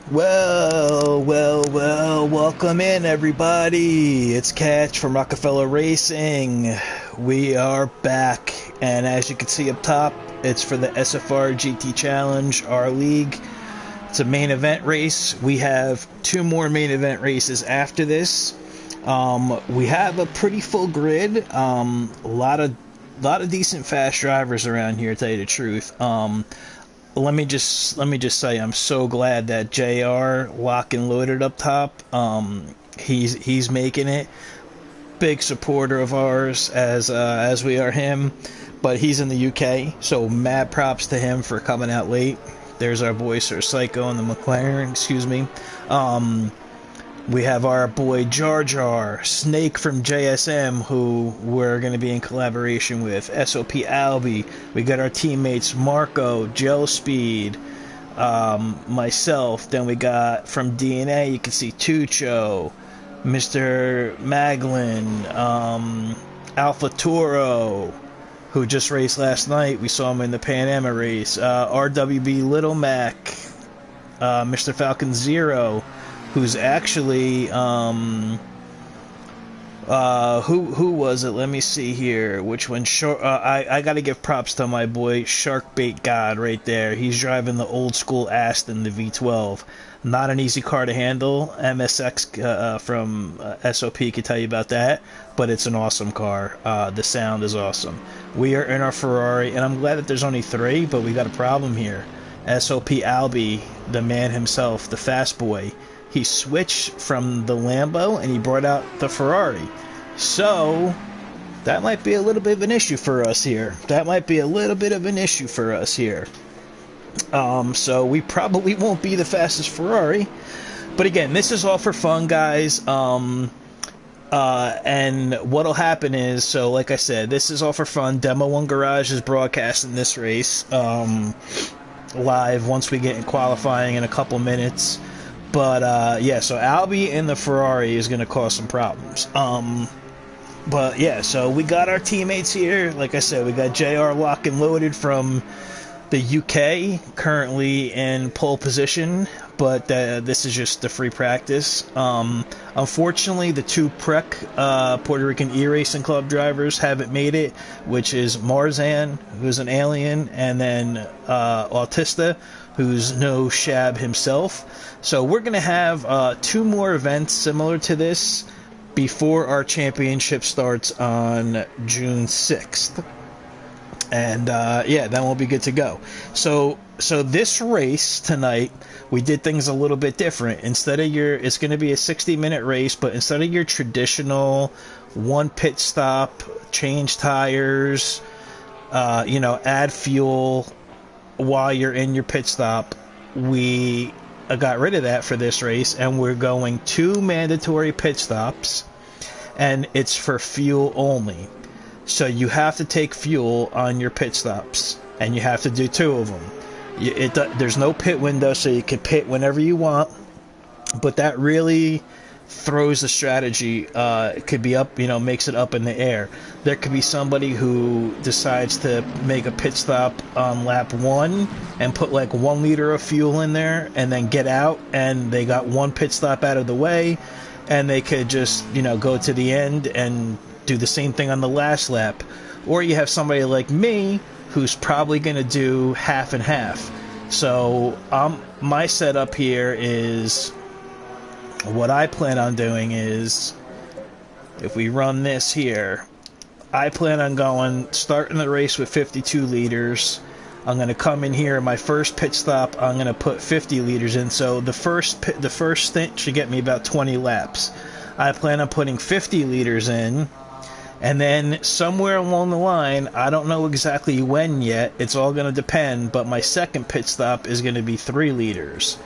Well, welcome in everybody. It's Catch from Rockafella Racing. We are back, and as you can see up top, it's for the Sfr Gt Challenge, our league. It's a main event race. We have two more main event races after this. We have a pretty full grid. A lot of decent fast drivers around here, to tell you the truth. Let me just say I'm so glad that JR lock and loaded up top. He's making it. Big supporter of ours as we are him, but he's in the UK, so mad props to him for coming out late. There's our boy Sir Psycho in the McLaren, excuse me. We have our boy Jar Jar, Snake from JSM, who we're going to be in collaboration with, SOP Albie. We got our teammates Marco, Gel Speed, myself. Then we got from DNA, you can see Tucho, Mr. Maglin, Alpha Toro, who just raced last night. We saw him in the Pan Am race. RWB Little Mac, Mr. Falcon Zero, who's actually who was it? Let me see here. Which one? I got to give props to my boy Sharkbait God right there. He's driving the old school Aston, the V12. Not an easy car to handle. MSX from SOP can tell you about that, but it's an awesome car. The sound is awesome. We are in our Ferrari, and I'm glad that there's only three, but we got a problem here. SOP Albie, the man himself, the fast boy, he switched from the Lambo and he brought out the Ferrari. So that might be a little bit of an issue for us here. So we probably won't be the fastest Ferrari. But again, this is all for fun, guys. And what'll happen is, so like I said, this is all for fun. Demo 1 Garage is broadcasting this race live once we get in qualifying in a couple minutes. But yeah, so Albie in the Ferrari is going to cause some problems. But yeah, so we got our teammates here. Like I said, we got JR lock and loaded from the UK, currently in pole position, but this is just the free practice. Unfortunately, the two Puerto Rican e-racing club drivers haven't made it, which is Marzan, who's an alien, and then Autista, who's no Shab himself. So we're going to have two more events similar to this before our championship starts on June 6th. And yeah, then we'll be good to go. So this race tonight, we did things a little bit different. Instead of it's going to be a 60-minute race, but instead of your traditional one pit stop, change tires, add fuel while you're in your pit stop, we got rid of that for this race, and we're going 2 mandatory pit stops, and it's for fuel only. So you have to take fuel on your pit stops, and you have to do 2 of them. There's no pit window, so you can pit whenever you want, but that really throws the strategy. It could be up, makes it up in the air. There could be somebody who decides to make a pit stop on lap 1 and put like 1 liter of fuel in there and then get out, and they got 1 pit stop out of the way, and they could just, go to the end and do the same thing on the last lap. Or you have somebody like me who's probably going to do half and half. So my setup here is, what I plan on doing is, if we run this here, I plan on starting the race with 52 liters. I'm going to come in here, my first pit stop, I'm going to put 50 liters in. So the first stint should get me about 20 laps. I plan on putting 50 liters in, and then somewhere along the line, I don't know exactly when yet, it's all going to depend, but my second pit stop is going to be 3 liters.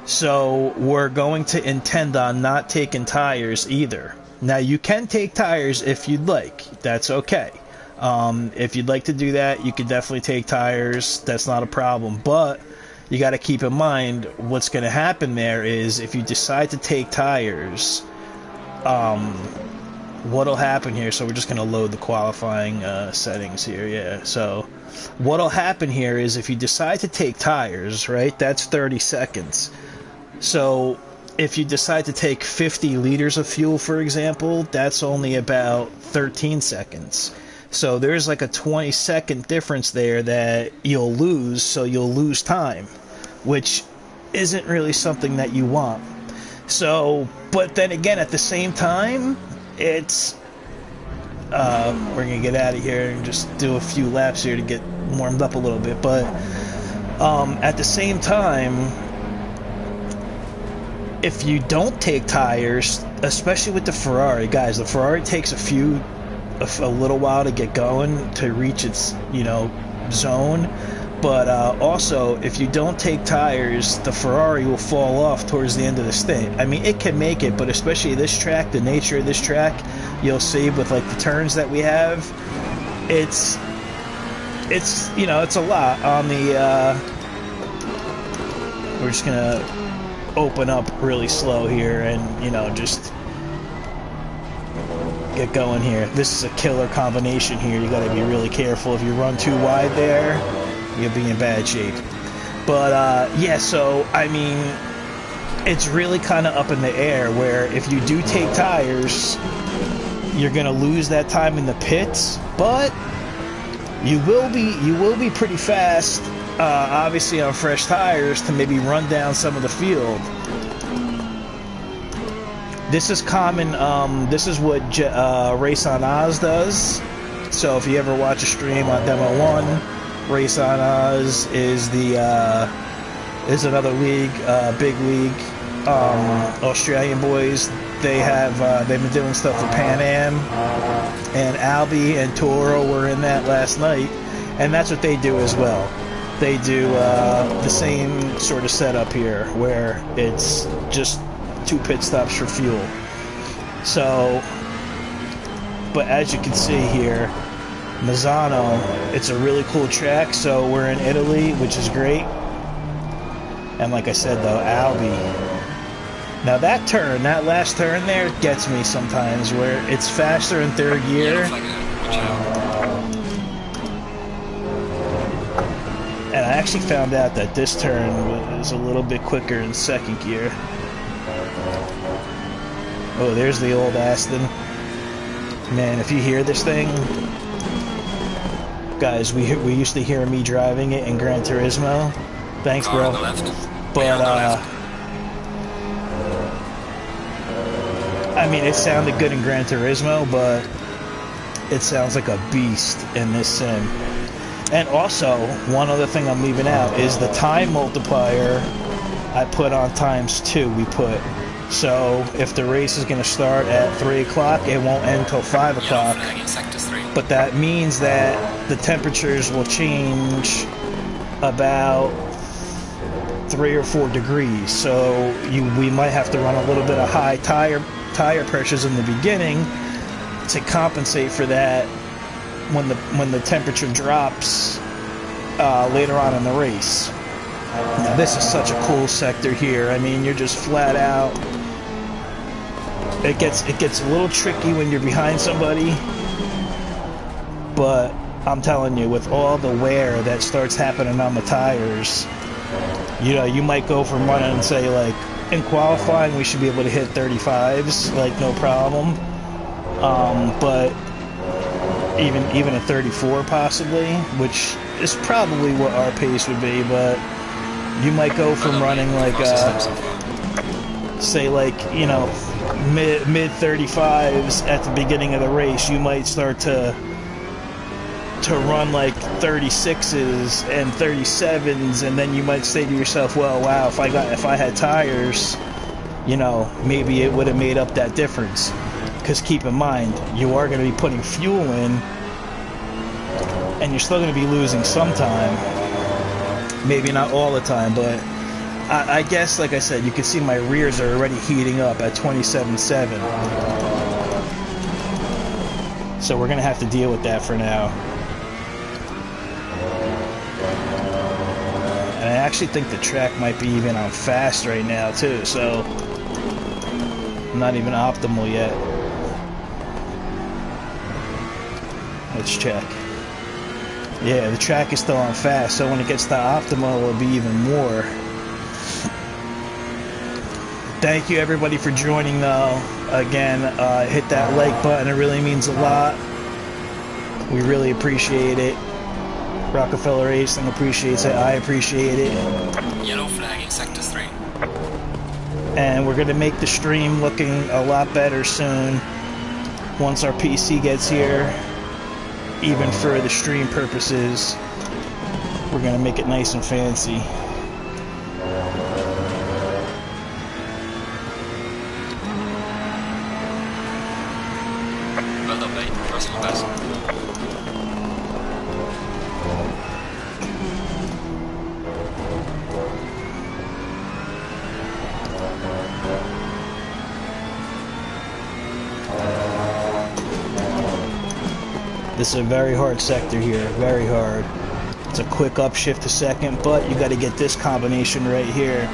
So we're going to intend on not taking tires either. Now, you can take tires if you'd like. That's okay. If you'd like to do that, you could definitely take tires. That's not a problem. But you got to keep in mind, what's going to happen there is, if you decide to take tires, what'll happen here, so we're just going to load the qualifying settings here, yeah. So what'll happen here is, if you decide to take tires, right, that's 30 seconds. So if you decide to take 50 liters of fuel, for example, that's only about 13 seconds. So there's like a 20-second difference there that you'll lose, so you'll lose time, which isn't really something that you want. So, but then again, at the same time, it's... we're going to get out of here and just do a few laps here to get warmed up a little bit, but at the same time, if you don't take tires, especially with the Ferrari, guys, the Ferrari takes a little while to get going, to reach its, zone. But also, if you don't take tires, the Ferrari will fall off towards the end of the stint. I mean, it can make it, but especially this track, the nature of this track, you'll see with like the turns that we have, it's a lot on the. We're just gonna open up really slow here and just get going here. This is a killer combination here. You got to be really careful. If you run too wide there, you'll be in bad shape. But yeah, so I mean, it's really kind of up in the air, where if you do take tires, you're gonna lose that time in the pits, but you will be pretty fast, obviously on fresh tires, to maybe run down some of the field. This is common. This is what Race on Oz does. So if you ever watch a stream on Demo 1, Race on Oz is is another league, big league. Australian boys. They've been doing stuff for Pan Am, and Albie and Toro were in that last night, and that's what they do as well. They do the same sort of setup here, where it's just 2 pit stops for fuel. So, but as you can see here, Misano, it's a really cool track. So we're in Italy, which is great. And like I said though, Albie. Now that turn, that last turn there, gets me sometimes, where it's faster in third gear. And I actually found out that this turn was a little bit quicker in second gear. Oh, there's the old Aston. Man, if you hear this thing, guys, we used to hear me driving it in Gran Turismo. Thanks, bro. But I mean, it sounded good in Gran Turismo, but it sounds like a beast in this sim. And also, one other thing I'm leaving out is the time multiplier I put on ×2 we put. So if the race is going to start at 3 o'clock, it won't end until 5 o'clock. But that means that the temperatures will change about 3 or 4 degrees. So we might have to run a little bit of high tire pressures in the beginning to compensate for that when the temperature drops later on in the race. Now this is such a cool sector here. I mean, you're just flat out. It gets a little tricky when you're behind somebody, but I'm telling you, with all the wear that starts happening on the tires, you might go from running and say, like, in qualifying we should be able to hit 35s, like, no problem. But even a 34 possibly, which is probably what our pace would be, but you might go from running like say like mid 35s at the beginning of the race. You might start to run like 36s and 37s, and then you might say to yourself, well, wow, if I had tires, maybe it would have made up that difference. Because keep in mind, you are going to be putting fuel in, and you're still going to be losing some time. Maybe not all the time, but I guess, like I said, you can see my rears are already heating up at 27.7. So we're going to have to deal with that for now. And I actually think the track might be even on fast right now, too, so not even optimal yet. Let's check. Yeah, the track is still on fast, so when it gets to optimal, it'll be even more. Thank you everybody for joining though. Again, hit that like button, it really means a lot. We really appreciate it. Rockafella Racing appreciates it, I appreciate it. Yellow flag in Sector 3. And we're gonna make the stream looking a lot better soon. Once our PC gets here, even for the stream purposes, we're gonna make it nice and fancy. Well done, mate. Personal best. This is a very hard sector here, very hard. It's a quick upshift to second, but you got to get this combination right here.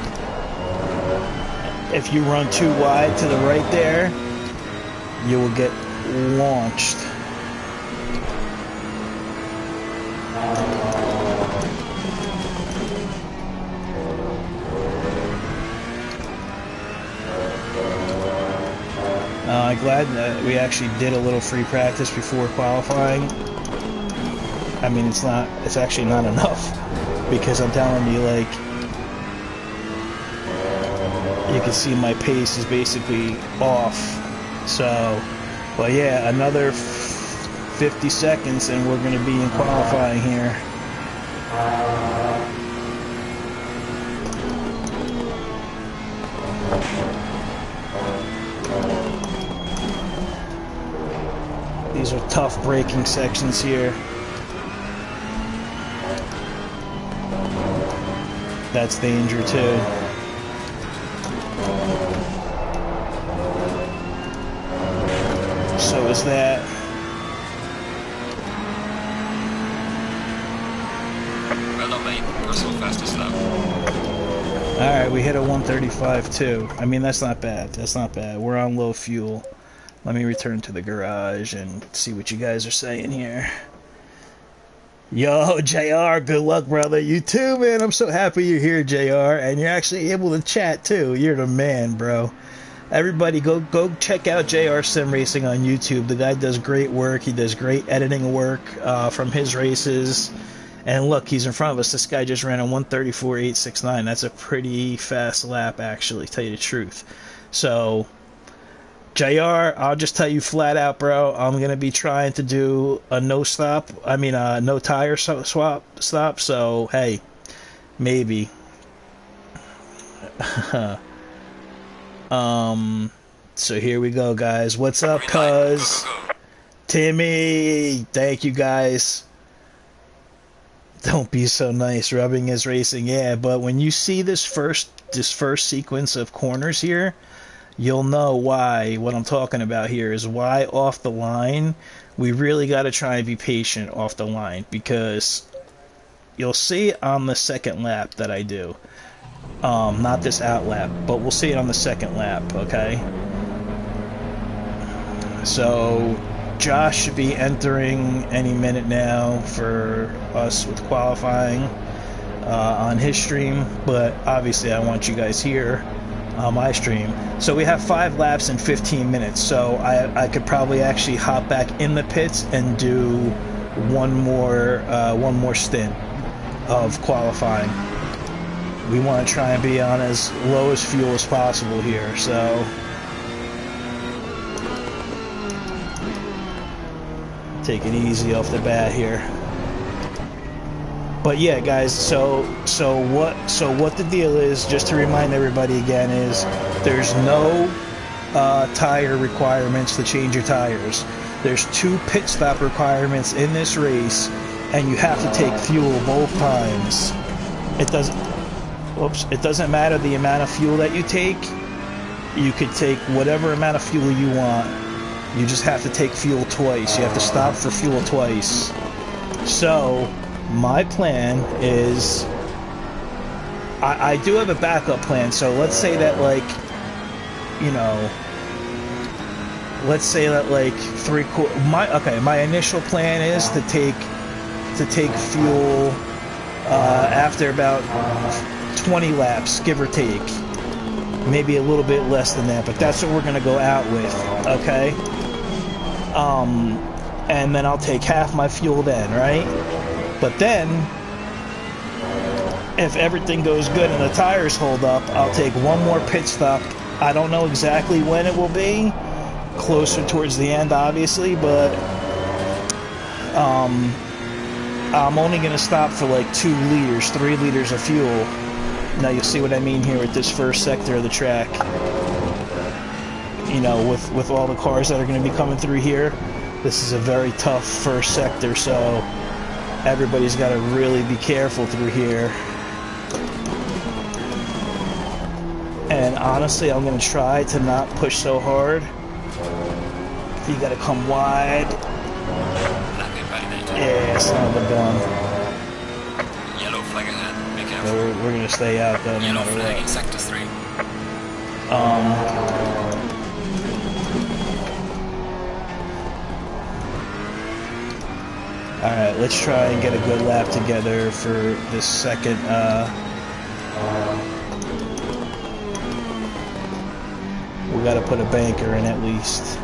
If you run too wide to the right there, you will get launched. I'm glad that we actually did a little free practice before qualifying. I mean, it's actually not enough, because I'm telling you, like, you can see my pace is basically off. So, but yeah, another 50 seconds and we're going to be in qualifying here. These are tough braking sections here. That's danger too. So is that. Well done, mate. Personal fastest lap. Alright, we hit a 135 too. I mean, that's not bad. That's not bad. We're on low fuel. Let me return to the garage and see what you guys are saying here. Yo, JR, good luck, brother. You too, man. I'm so happy you're here, JR. And you're actually able to chat, too. You're the man, bro. Everybody, go check out JR Sim Racing on YouTube. The guy does great work. He does great editing work from his races. And look, he's in front of us. This guy just ran a 134.869. That's a pretty fast lap, actually, to tell you the truth. So, JR, I'll just tell you flat out, bro, I'm going to be trying to do a no tire stop, so, hey, maybe. So here we go, guys. What's up, cuz? Timmy, thank you, guys. Don't be so nice, rubbing is racing, yeah, but when you see this first sequence of corners here, you'll know why. What I'm talking about here is why off the line we really got to try and be patient off the line, because you'll see it on the second lap that I do, not this out lap, but we'll see it on the second lap. Okay, so Josh should be entering any minute now for us with qualifying on his stream, but obviously I want you guys here on my stream. So we have 5 laps in 15 minutes, so I could probably actually hop back in the pits and do one more stint of qualifying. We want to try and be on as low as fuel as possible here, so take it easy off the bat here. But yeah, guys, so what the deal is, just to remind everybody again, is there's no tire requirements to change your tires. There's 2 pit stop requirements in this race, and you have to take fuel both times. It doesn't matter the amount of fuel that you take. You could take whatever amount of fuel you want. You just have to take fuel twice. You have to stop for fuel twice. So my plan is, I do have a backup plan. So let's say that, like, you know, let's say that like my initial plan is to take fuel after about 20 laps, give or take. maybe a little bit less than that, but that's what we're gonna go out with, okay? And then I'll take half my fuel then, right? But then, if everything goes good and the tires hold up, I'll take one more pit stop. I don't know exactly when it will be, closer towards the end, obviously, but I'm only gonna stop for like 2 liters, 3 liters of fuel. Now you'll see what I mean here with this first sector of the track. You know, with all the cars that are going to be coming through here, this is a very tough first sector, so everybody's got to really be careful through here. And honestly, I'm going to try to not push so hard. You got to come wide. Yeah, son of a gun. Yellow flag ahead. Be careful. We're going to stay out though, no Yellow matter flag in what. sector 3. Alright, let's try and get a good lap together for this second, we gotta put a banker in at least.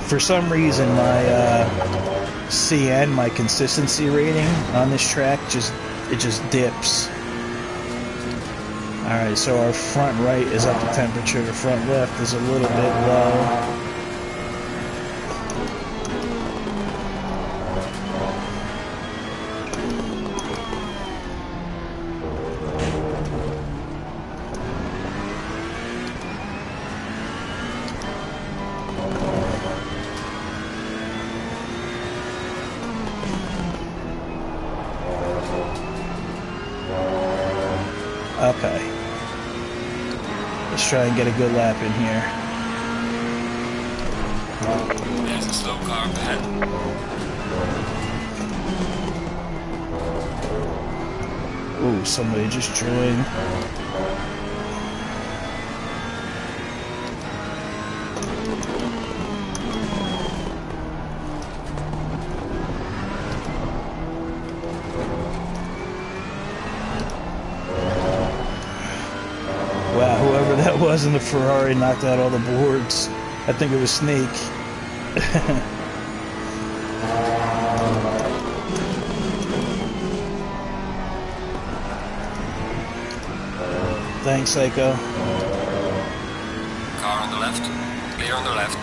For some reason, my, CN, my consistency rating on this track, just dips. Alright, so our front right is up to temperature, front left is a little bit low. Okay. Let's try and get a good lap in here. There's a slow car up ahead. Ooh, somebody just joined. Wow, whoever that was in the Ferrari knocked out all the boards. I think it was Snake. Thanks, Psycho. Car on the left. Clear on the left.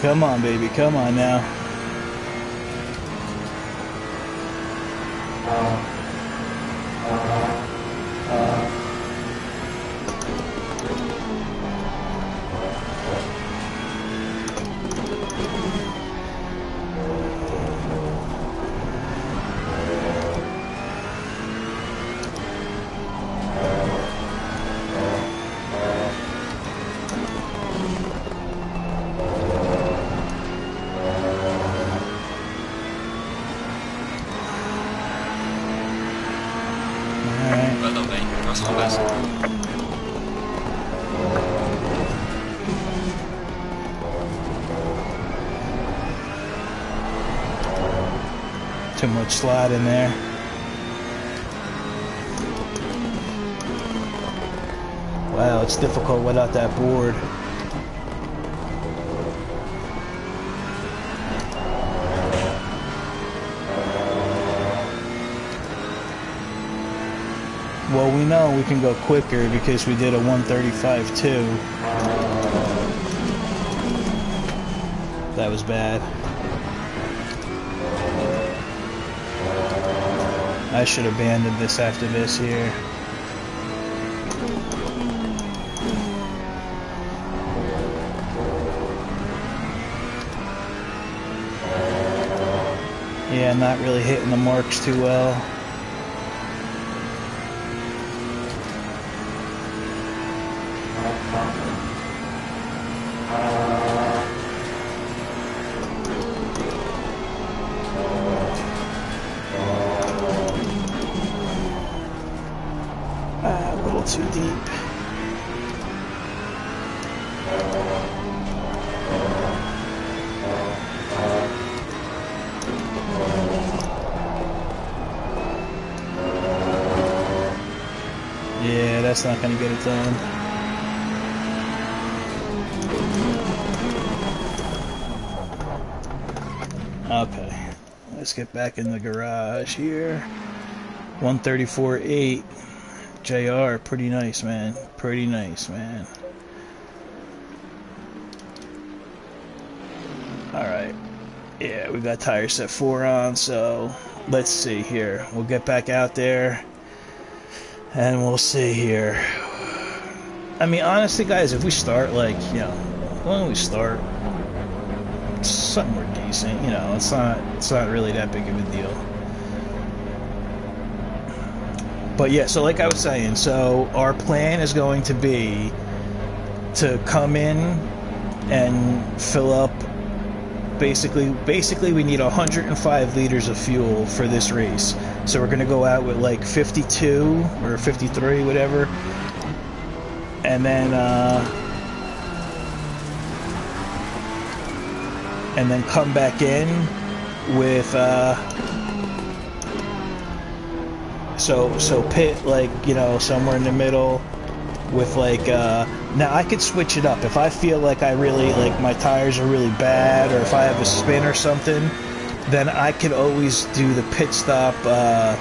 Come on, baby. Come on now. Well done, mate. Personal best. Too much slide in there. Wow, it's difficult without that board. Well, we know we can go quicker because we did a 135 too. That was bad. I should have abandoned this after this here. Yeah, not really hitting the marks too well. A little too deep. that's not going to get it done. Okay, let's get back in the garage here. 134.8 JR, pretty nice, man. Pretty nice, man. Alright. Yeah, we got tire set 4 on, so let's see here. We'll get back out there and we'll see here. I mean, honestly, guys, if we start, like, you know, when we start somewhere decent, you know, it's not really that big of a deal. But yeah, so like I was saying, so our plan is going to be to come in and fill up. Basically we need 105 liters of fuel for this race. So we're gonna go out with like 52 or 53, whatever, and then come back in with so pit, like, you know, somewhere in the middle with like now I could switch it up if I feel like I really, like, my tires are really bad, or if I have a spin or something, then I could always do the pit stop, the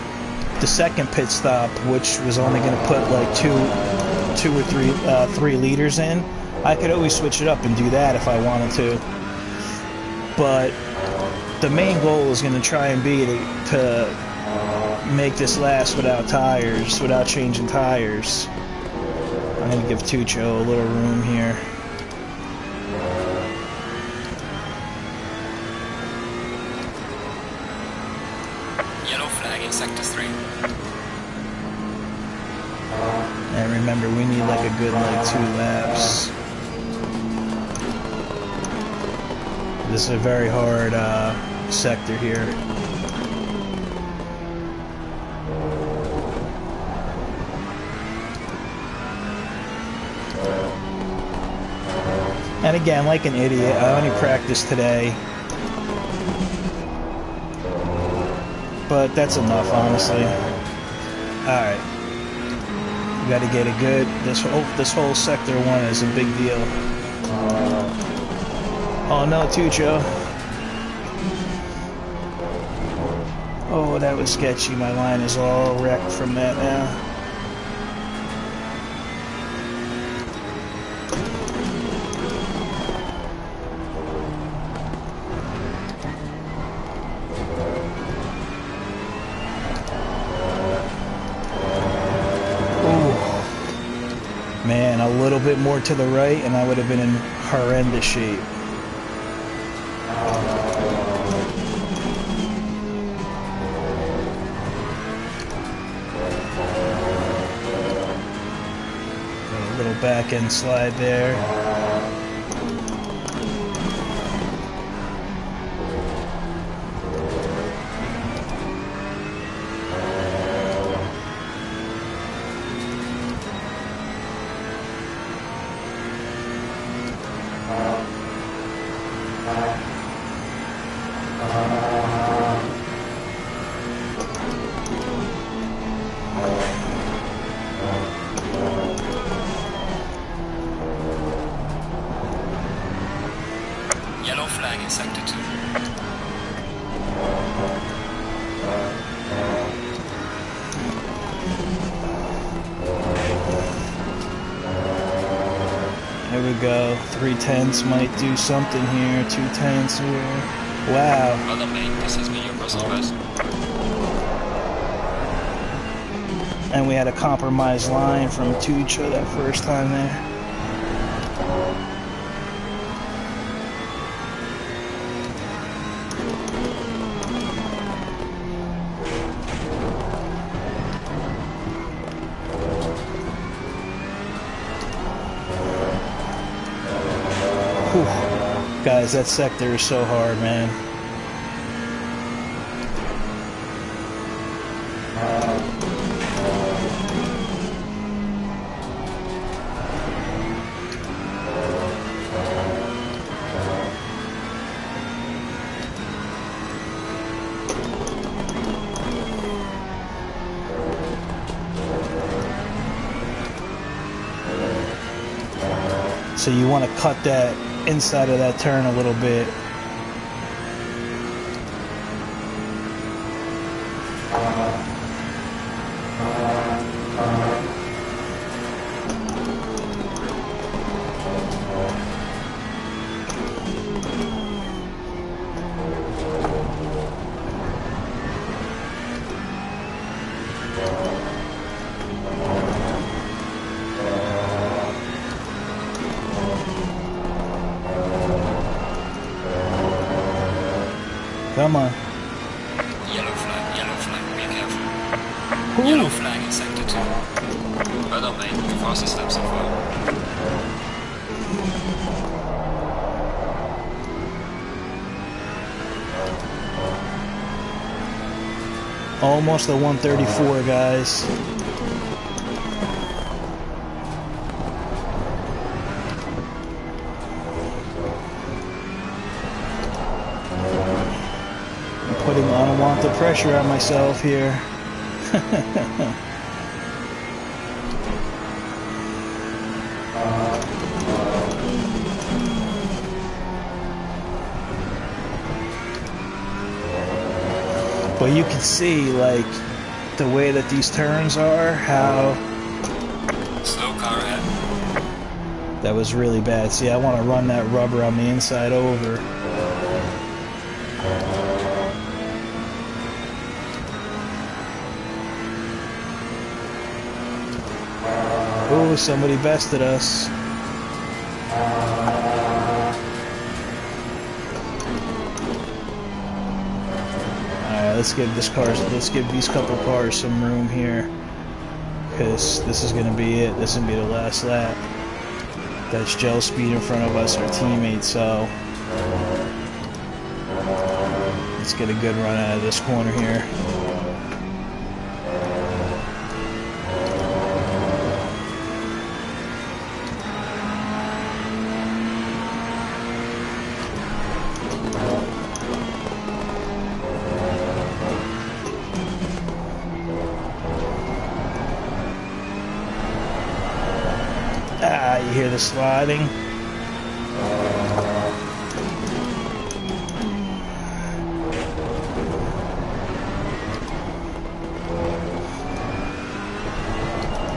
second pit stop, which was only going to put like 2 or 3 liters in. I could always switch it up and do that if I wanted to. But the main goal is going to try and be to make this last without tires, without changing tires. I'm going to give Tucho a little room here. Yellow flag in Sector 3. And remember, we need like a good, like, 2 laps. This is a very hard sector here. And again, like an idiot, I only practiced today. But that's enough, honestly. Alright. We gotta get it good. This whole sector 1 is a big deal. Oh no, Tucho. Oh, that was sketchy. My line is all wrecked from that now. Man, a little bit more to the right and I would have been in horrendous shape. A little back end slide there. Yellow flag in Sector 2. There we go. 3/10 might do something here. 2/10 here. Wow. Well done, mate. This has been your personal best. And we had a compromised line from Tucho that first time there. Whew. Guys, that sector is so hard, man. So you want to cut that inside of that turn a little bit. Come on. Yellow flag, be careful. Ooh. Yellow flag in sector 2. Well done, mate. Your fastest lap so far. Almost a 134, guys. I'm putting unwanted pressure on myself here. But you can see, like, the way that these turns are, how... Slow car ahead. That was really bad. See, I want to run that rubber on the inside over. Oh, somebody bested us. Alright, let's give these couple cars some room here. Because this is gonna be it. This is gonna be the last lap. That's Gel Speed in front of us, our teammate, so let's get a good run out of this corner here. Ah, you hear the sliding?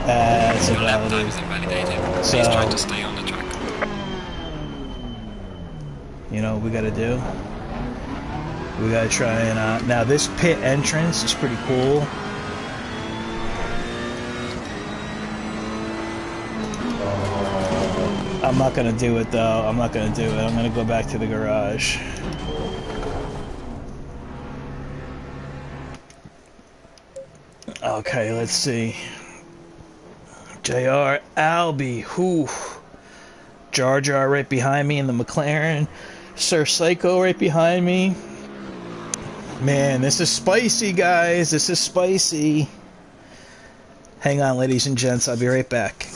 That's Your lap time invalidated. is invalidated. So- Please try to stay on the track. You know what we gotta do? We gotta try and, now this pit entrance is pretty cool. I'm not gonna do it though. I'm not gonna do it. I'm gonna go back to the garage. Okay, let's see. JR, Albie, whew. Jar Jar right behind me in the McLaren. Sir Psycho right behind me. Man, this is spicy, guys. This is spicy. Hang on, ladies and gents. I'll be right back.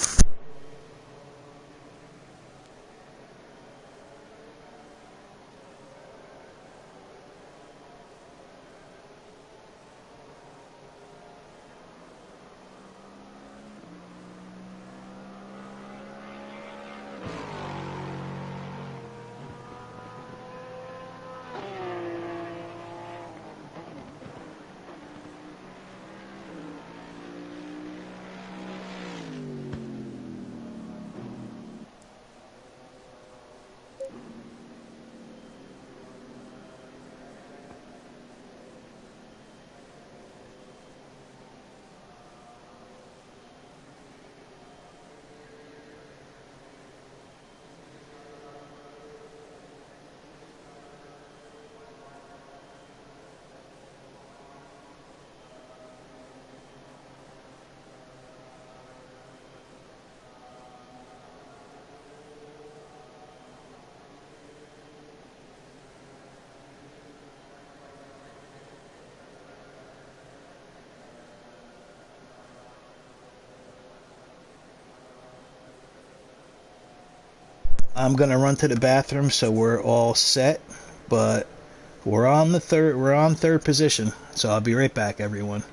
I'm gonna run to the bathroom, so we're all set. But we're on third position. So I'll be right back, everyone.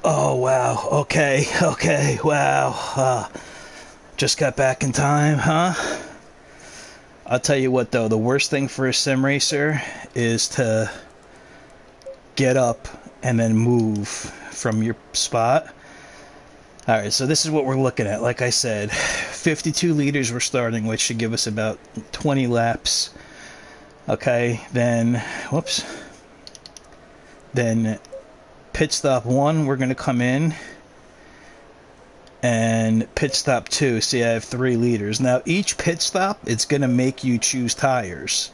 Oh, wow. Okay, okay, wow. Just got back in time, huh? I'll tell you what, though. The worst thing for a sim racer is to get up and then move from your spot. Alright, so this is what we're looking at. Like I said, 52 liters we're starting with, should give us about 20 laps. Okay, then, whoops. Then pit stop 1, we're going to come in. And pit stop 2, see I have 3 liters. Now each pit stop, it's going to make you choose tires.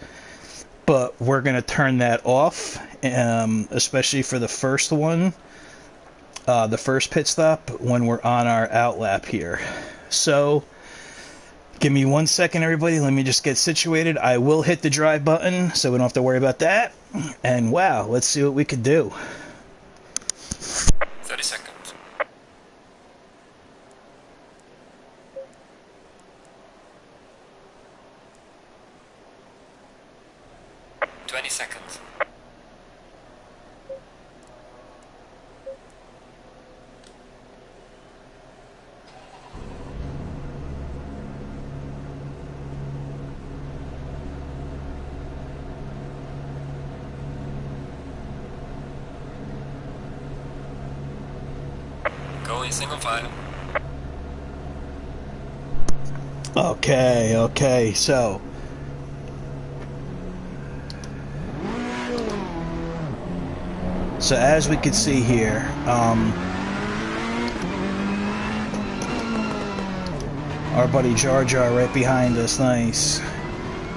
But we're going to turn that off, especially for the first one. The first pit stop when we're on our out lap here. So give me 1 second, everybody. Let me just get situated. I will hit the drive button, so we don't have to worry about that. And wow, let's see what we can do. 30 seconds. 20 seconds. Going single file. Okay, so as we can see here, our buddy Jar Jar right behind us, nice.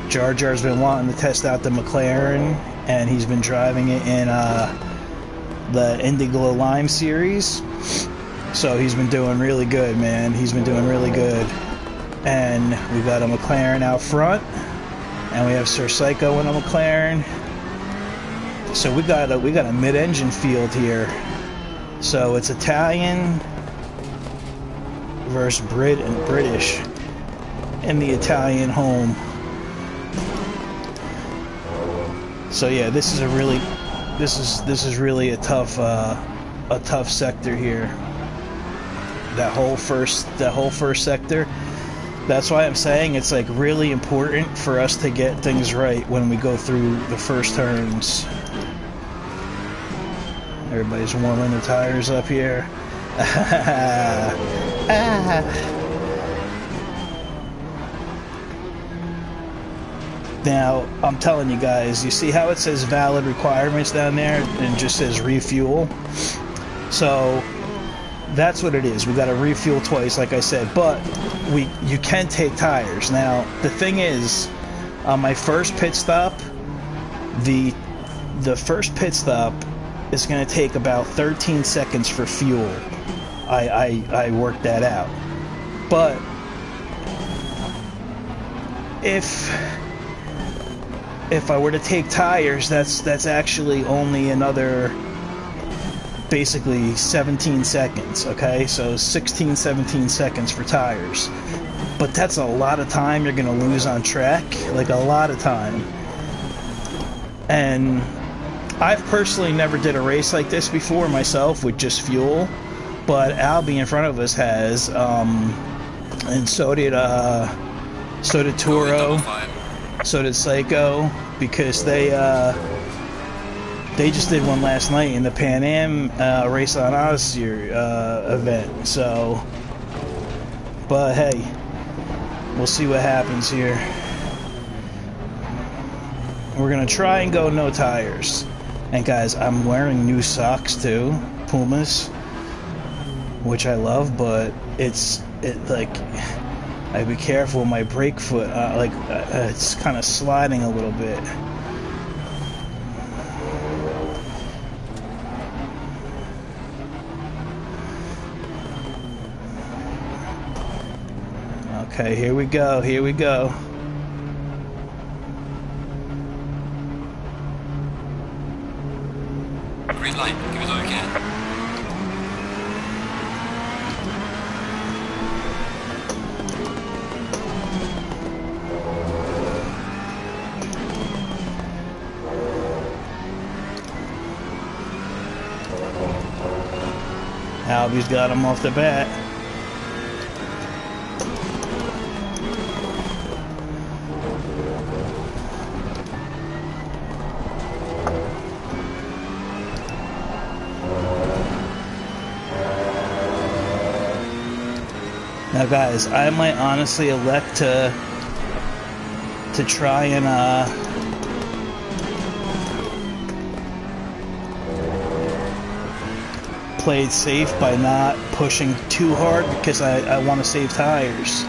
Jar Jar's been wanting to test out the McLaren, and he's been driving it in the Indigo Lime series. So he's been doing really good, man. He's been doing really good. And we got a McLaren out front, and we have Sfr Gt in a McLaren. So we got a mid-engine field here. So it's Italian versus Brit and British in the Italian home. So yeah, this is really a tough sector here. That whole first sector. That's why I'm saying it's like really important for us to get things right when we go through the first turns. Everybody's warming the tires up here. Now, I'm telling you guys, you see how it says valid requirements down there and just says refuel? So that's what it is. We got to refuel twice, like I said, but you can take tires. Now, the thing is, on my first pit stop, the first pit stop is going to take about 13 seconds for fuel. I worked that out. But if I were to take tires, that's actually only another basically 17 seconds, okay? So 16, 17 seconds for tires. But that's a lot of time you're gonna lose on track, like a lot of time. And I've personally never did a race like this before myself with just fuel, but Albie in front of us has, and so did Turo, so did Psycho, because they just did one last night in the Pan Am Race on Odyssey event. So, but hey, we'll see what happens here. We're gonna try and go no tires. And guys, I'm wearing new socks too, Pumas, which I love, but like, I be careful with my brake foot. It's kind of sliding a little bit. Okay, here we go. Green light, give it all you can. Albie's got him off the bat. Now guys, I might honestly elect to try and play it safe by not pushing too hard because I want to save tires.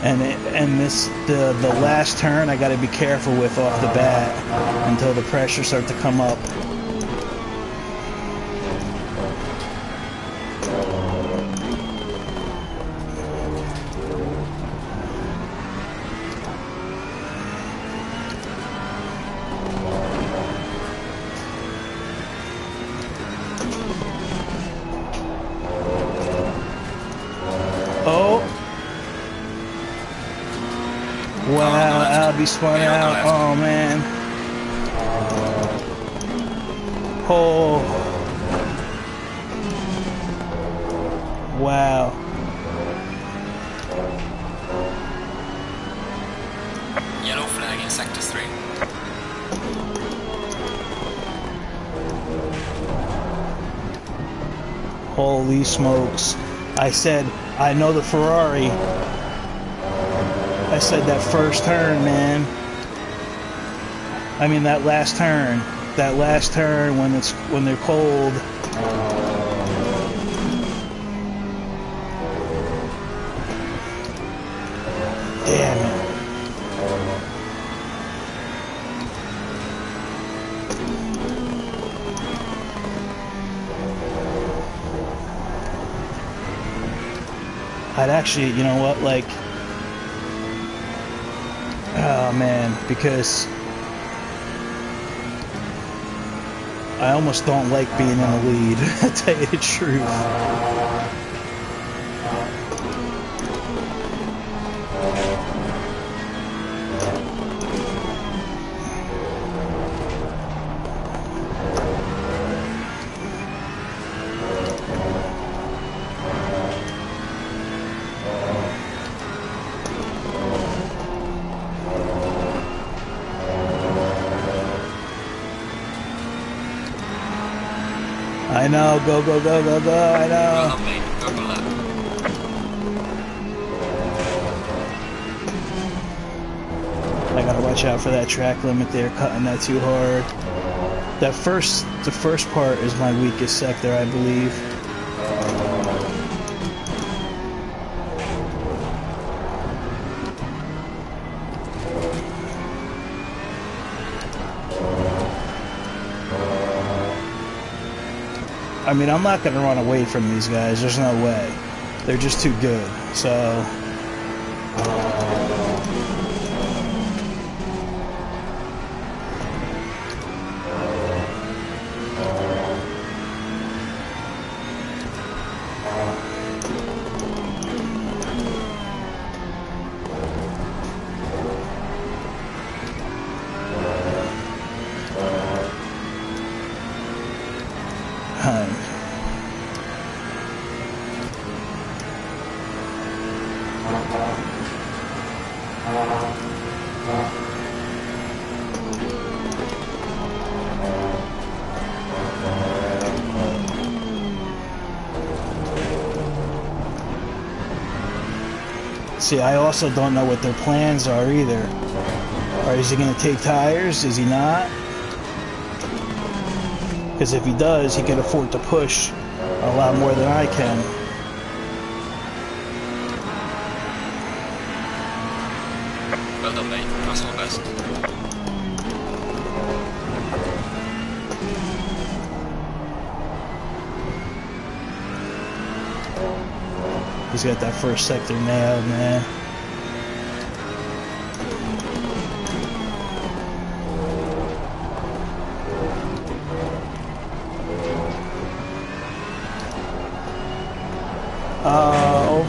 And the last turn I got to be careful with off the bat until the pressure starts to come up. Wow, Albie spun out. Oh man. Oh. Wow. Yellow flag in sector 3. Holy smokes. I said, I know the Ferrari. I said that first turn, man. I mean that last turn. That last turn when they're cold. Damn it. I'd actually, you know what, like, oh man, because I almost don't like being in the lead, to tell you the truth. I know, go, go, go, go, go, I know. I gotta watch out for that track limit there, cutting that too hard. The first part is my weakest sector, I believe. I mean, I'm not going to run away from these guys. There's no way. They're just too good. So... See, I also don't know what their plans are either. Or is he going to take tires? Is he not? Because if he does, he can afford to push a lot more than I can. Well done, mate. Personal best. He's got that first sector nailed, man.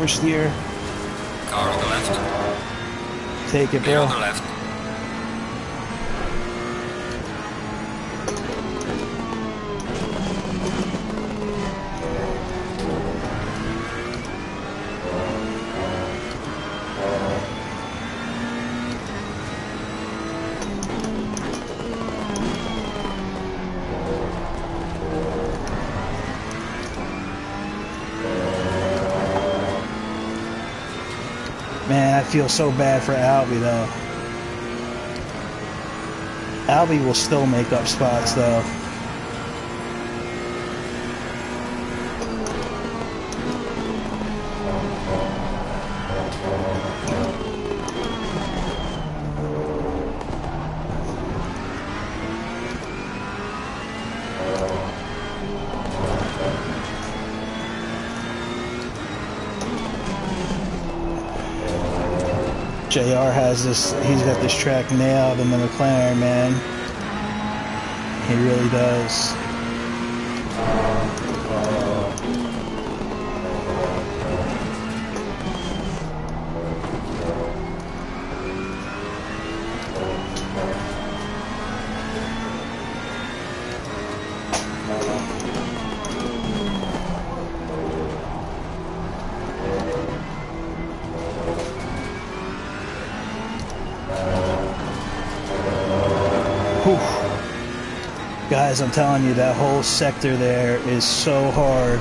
oversteer. Car on the left. Take it, Clear bro. on the left. Man, I feel so bad for Albie, though. Albie will still make up spots, though. JR has this, he's got this track nailed in the McLaren, man. He really does. Whew. Guys, I'm telling you, that whole sector there is so hard.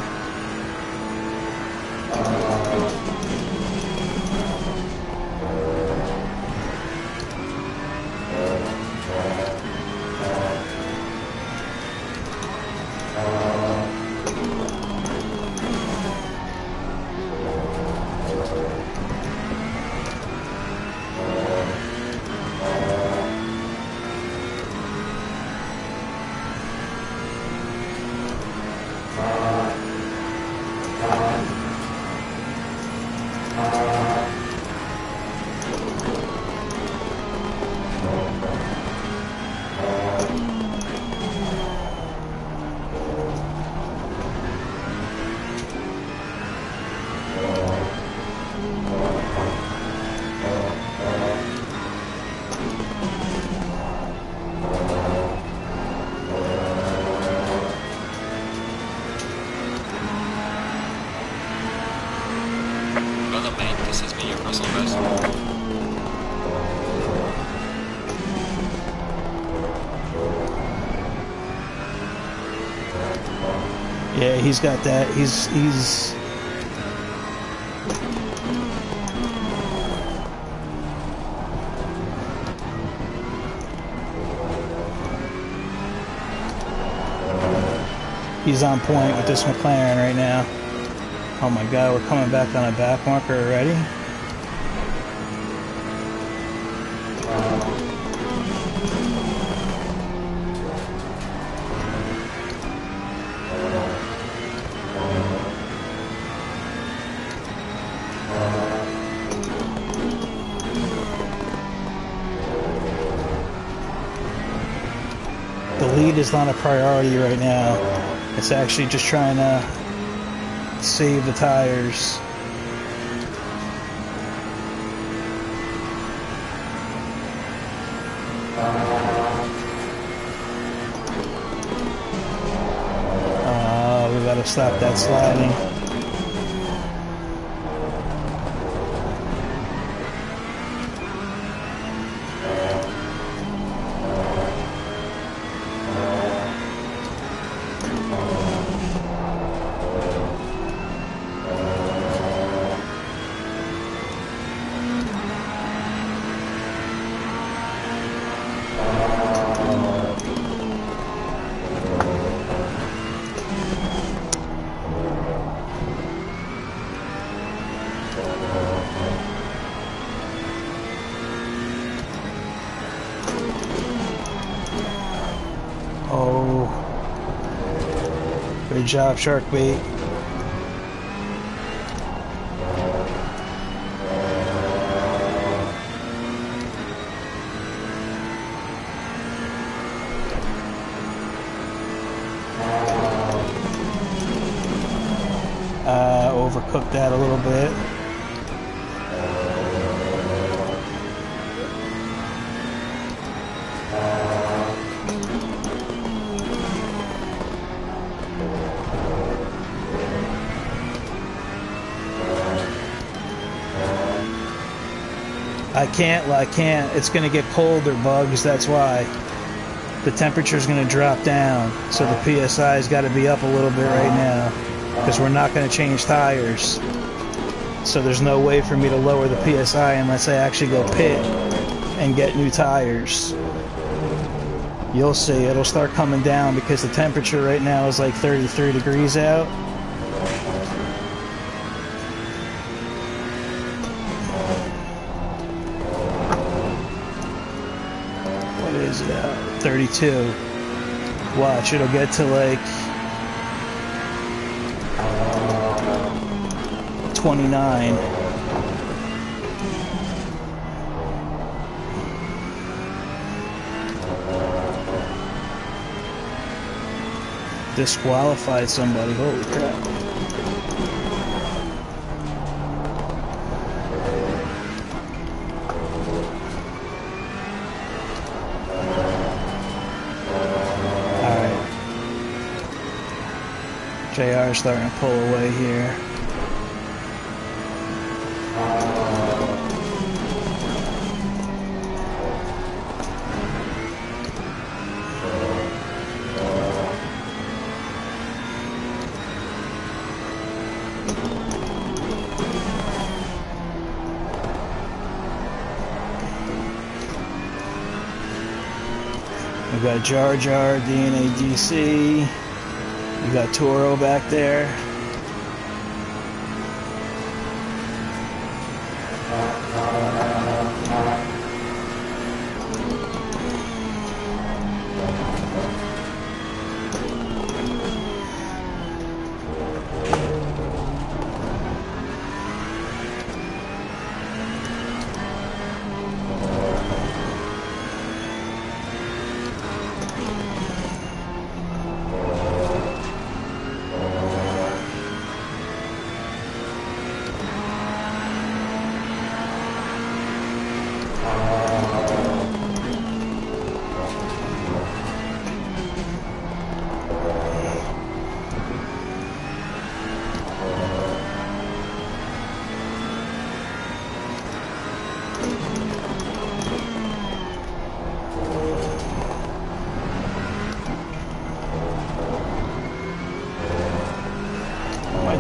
Yeah, he's got that. He's on point with this McLaren right now. Oh my God, we're coming back on a back marker already. The lead is not a priority right now. It's actually just trying to save the tires. We gotta stop that sliding. Oh, great job, Sharkbait. Overcooked that a little bit. I can't. It's going to get colder, Bugs. That's why. The temperature's going to drop down. So the PSI's got to be up a little bit right now. Because we're not going to change tires. So there's no way for me to lower the PSI unless I actually go pit and get new tires. You'll see. It'll start coming down because the temperature right now is like 33 degrees out. What is it out? 32. Watch, it'll get to like 29. Disqualified somebody, holy crap. Alright. JR is starting to pull away here. We got Jar Jar, DNA DC. We got Toro back there.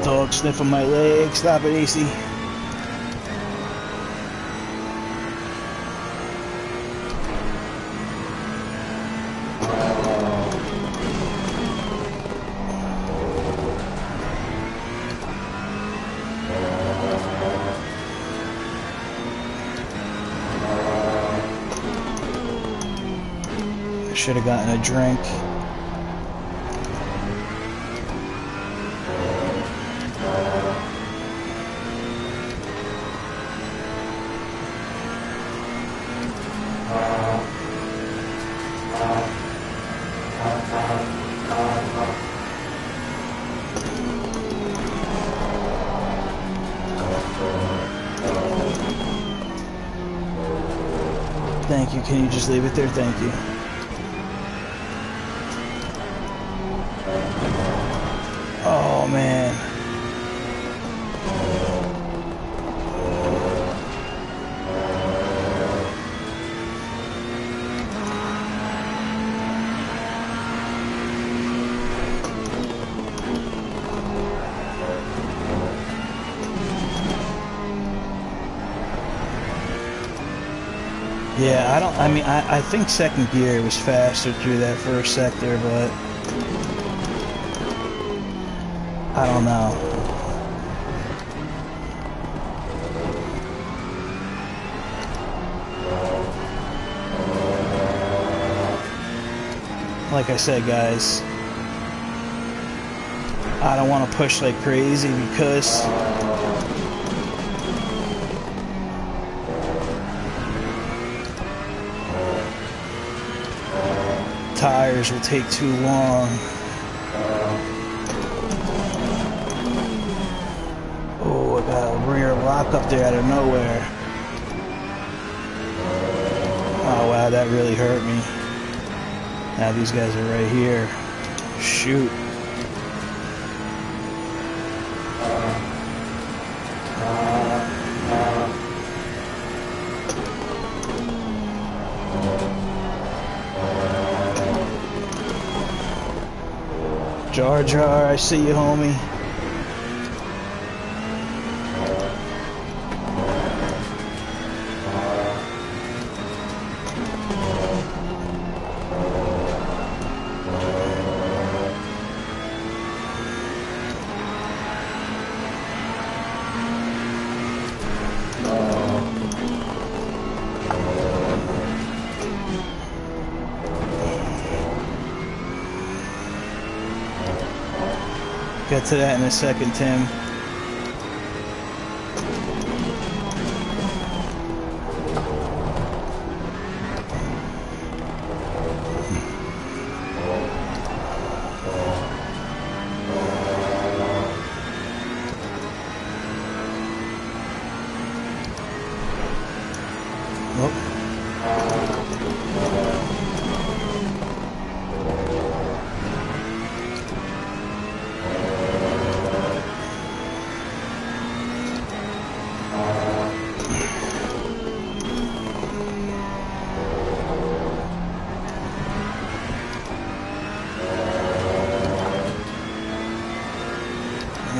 Dog sniffing my leg. Stop it, AC. I should have gotten a drink. Thank you. Can you just leave it there? Thank you. Oh, man. Yeah, I think second gear was faster through that first sector, but I don't know. Like I said, guys, I don't want to push like crazy because tires will take too long. Oh, I got a rear lock up there out of nowhere. Oh wow, that really hurt me. Now these guys are right here. Shoot. Jar Jar, I see you, homie. Get to that in a second, Tim.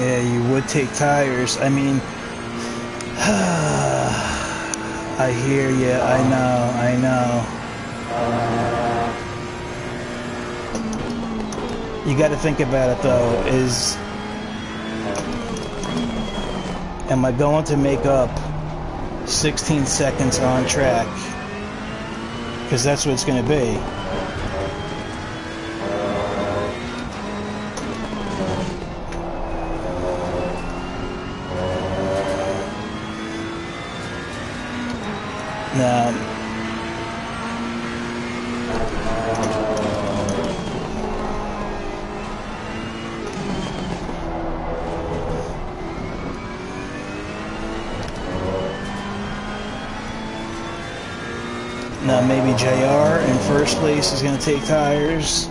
Yeah, you would take tires. I mean, I hear you. I know. You got to think about it though. Am I going to make up 16 seconds on track? Because that's what it's going to be. Now, maybe JR in first place is going to take tires.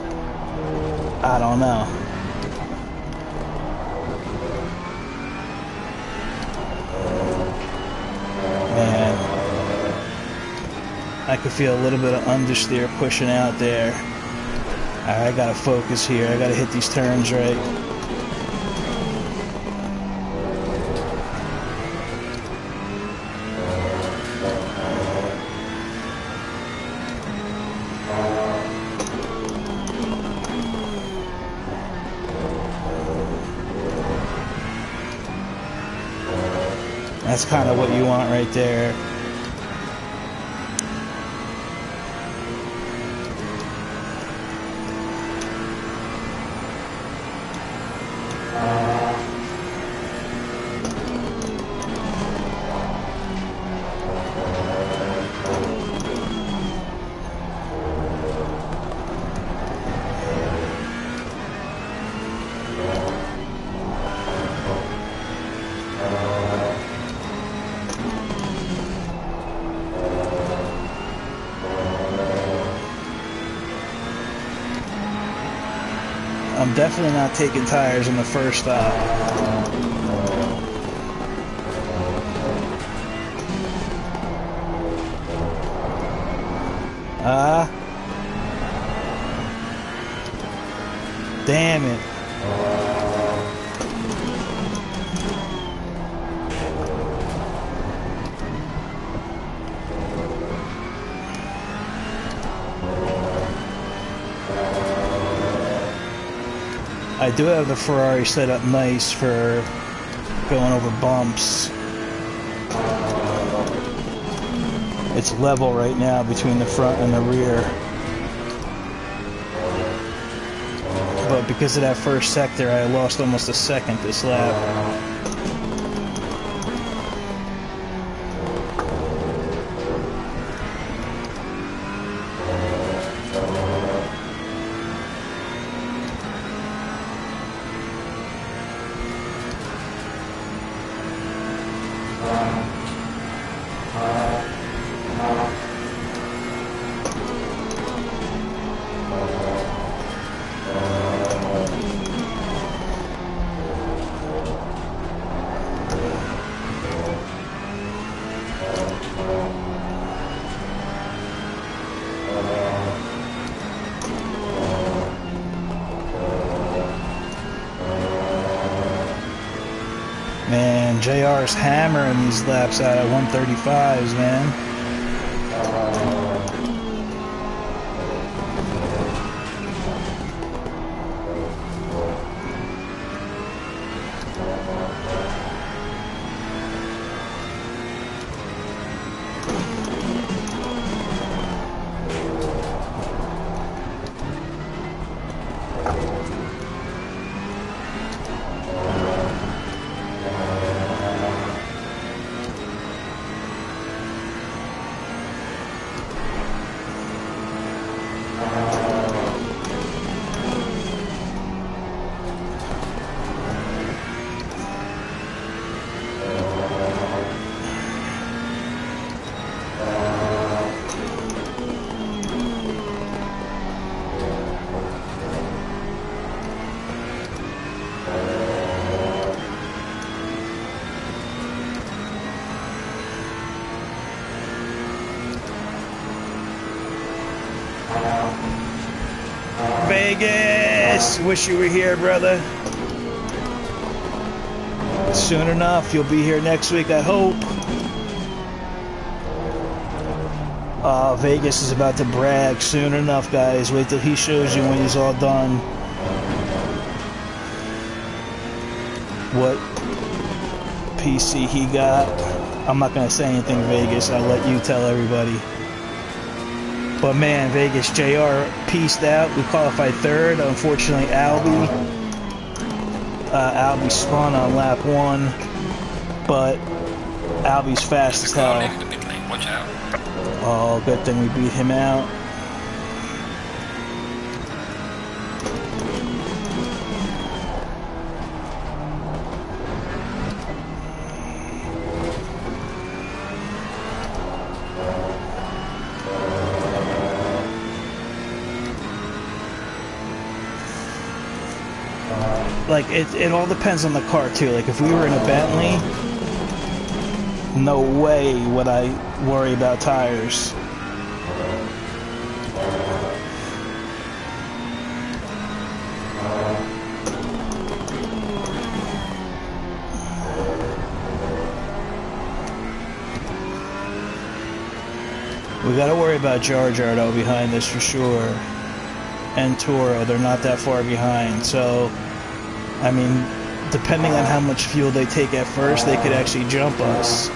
I don't know. Man, I could feel a little bit of understeer pushing out there. Alright, I gotta focus here. I gotta hit these turns right. That's kind of what you want right there. I'm definitely not taking tires on the first stop. Damn it. I do have the Ferrari set up nice for going over bumps. It's level right now between the front and the rear. But because of that first sector, I lost almost a second this lap. man. JR's hammering these laps out at 135s, man. Vegas! Wish you were here, brother. Soon enough, you'll be here next week, I hope. Vegas is about to brag soon enough, guys. Wait till he shows you when he's all done what PC he got. I'm not gonna say anything, Vegas. I'll let you tell everybody. But man, Vegas, JR pieced out. We qualified third. Unfortunately, Albie spun on lap 1, but Albie's fast as hell. Watch out. Oh, good thing we beat him out. Like, it all depends on the car, too. Like, if we were in a Bentley, no way would I worry about tires. We gotta worry about Jar Jar, though, behind this for sure. And Toro, they're not that far behind, so... I mean, depending on how much fuel they take at first, they could actually jump us.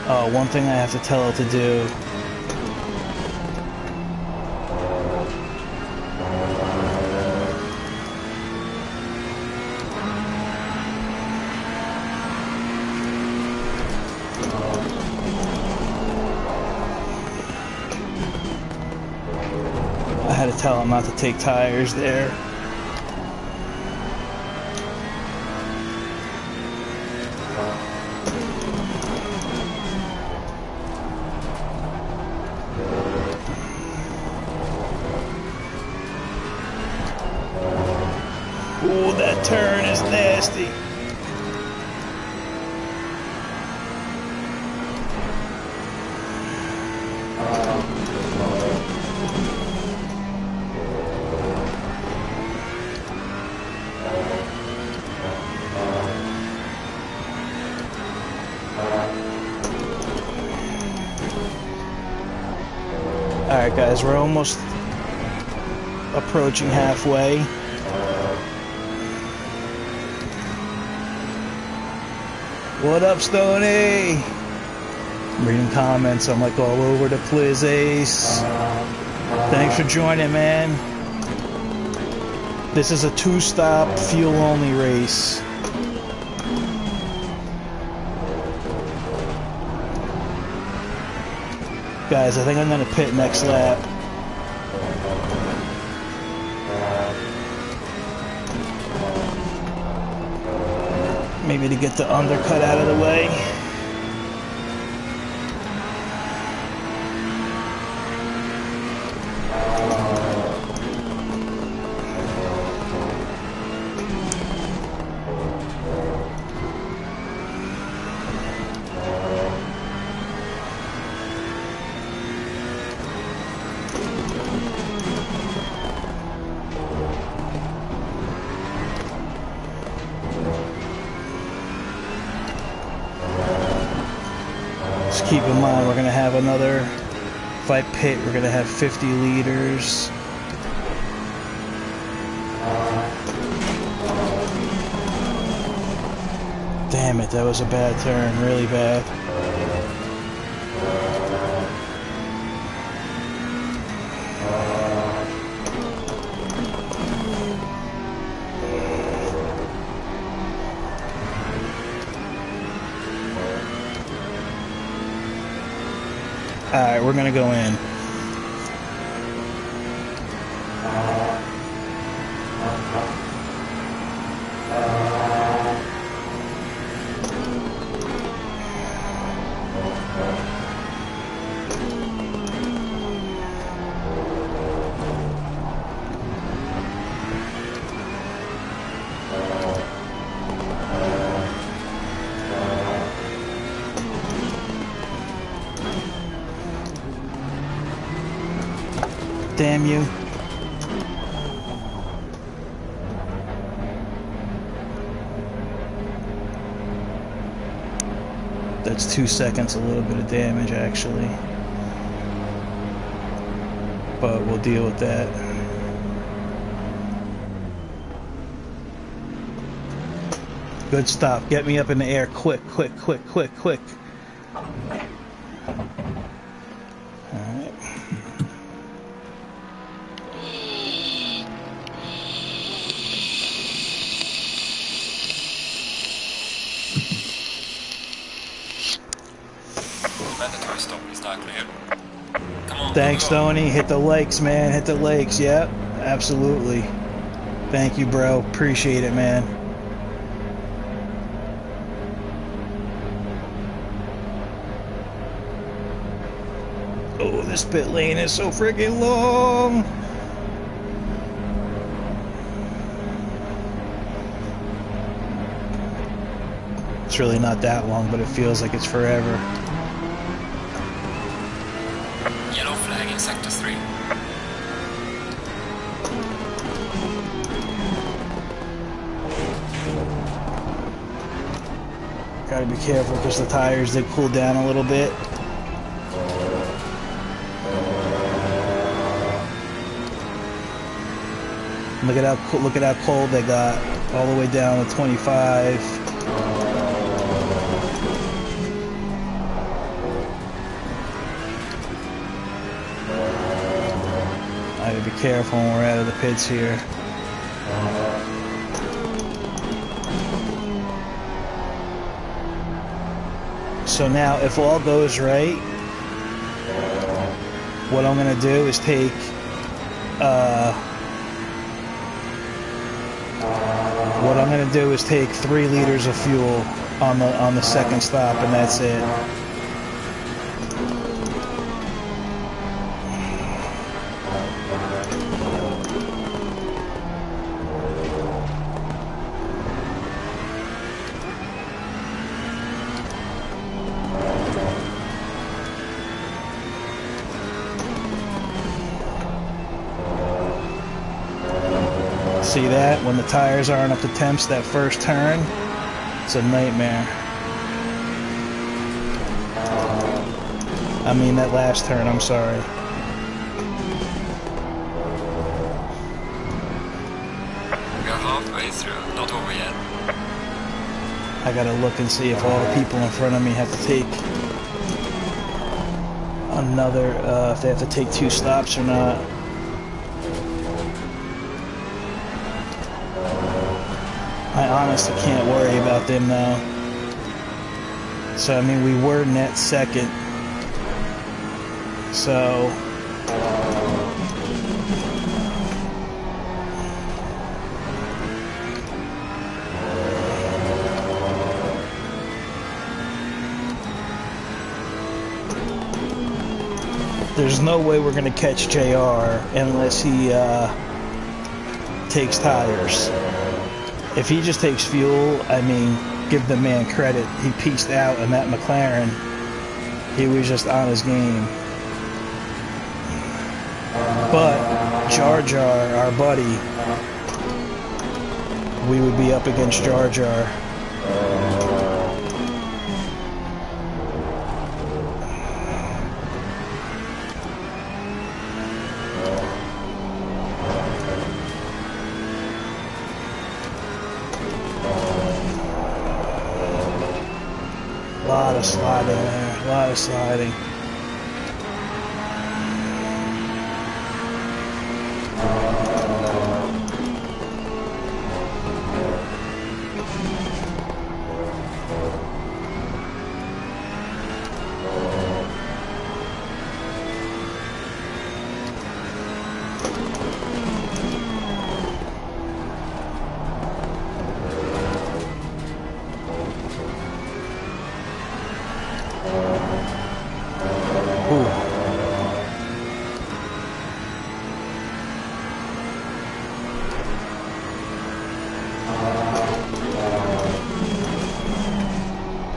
Oh, one thing I have to tell it to do. I had to tell him not to take tires there. Ooh, that turn is nasty. Alright guys, we're almost approaching halfway. What up, Stoney? I'm reading comments, I'm like all over the place, Ace. Thanks for joining, man. This is a 2-stop, fuel-only race. Guys, I think I'm gonna pit next lap. Maybe to get the undercut out of the way. Just keep in mind, we're going to have another, if I pit, we're going to have 50 liters. Damn it, that was a bad turn, really bad. Alright, we're gonna go in. Damn you. That's 2 seconds, a little bit of damage actually. But we'll deal with that. Good stop. Get me up in the air quick, quick, quick, quick, quick. Thanks, Stoney. Hit the likes, man. Hit the likes. Yep, absolutely. Thank you, bro. Appreciate it, man. Oh, this pit lane is so freaking long. It's really not that long, but it feels like it's forever. Yellow flag in Sector 3. Gotta be careful because the tires did cool down a little bit. Look at how cold they got, all the way down to 25. I gotta be careful when we're out of the pits here. So now, if all goes right, what I'm gonna do is take what I'm gonna do is take 3 liters of fuel on the second stop, and that's it. See that? When the tires aren't up to temps, that first turn, it's a nightmare. I mean, that last turn, I'm sorry. We are halfway through, not over yet. I gotta look and see if all the people in front of me have to take another, if they have to take 2 stops or not. I honestly can't worry about them now. So, I mean, we were net second. So, there's no way we're going to catch JR unless he takes tires. If he just takes fuel, I mean, give the man credit. He pieced out in that McLaren. He was just on his game. But Jar Jar, our buddy, we would be up against Jar Jar. lot of sliding there. A lot of sliding.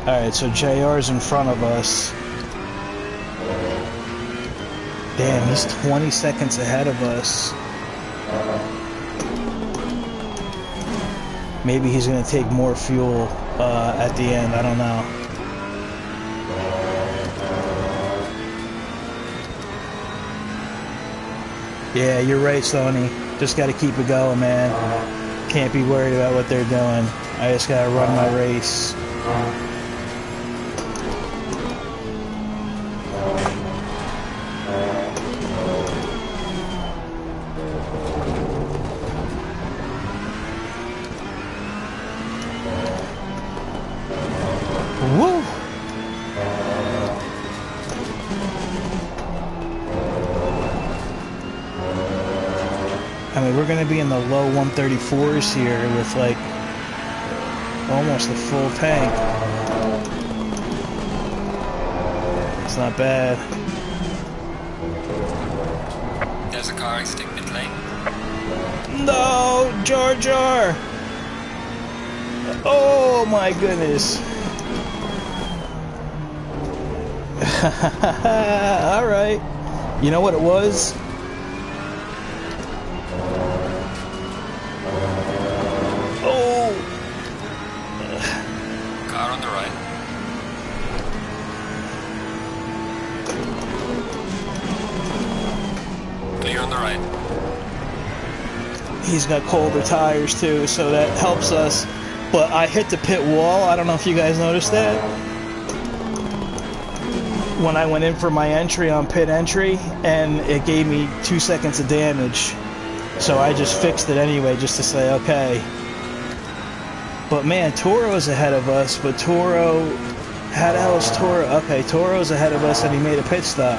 Alright, so JR's in front of us. Damn, he's 20 seconds ahead of us. Maybe he's going to take more fuel at the end, I don't know. Yeah, you're right, Sony. Just got to keep it going, man. Can't be worried about what they're doing. I just got to run my race. Woo! I mean, we're going to be in the low 134s here with like almost a full tank. It's not bad. There's a car exiting pit lane. No, Jar Jar! Oh my goodness. Alright. You know what it was? Oh! Car on the right. Clear on the right. He's got colder tires too, so that helps us. But I hit the pit wall. I don't know if you guys noticed that. When I went in for my entry on pit entry, and it gave me 2 seconds of damage. So I just fixed it anyway, just to say, okay. But man, Toro's ahead of us, but Toro... How the hell is Toro? Okay, Toro's ahead of us, and he made a pit stop.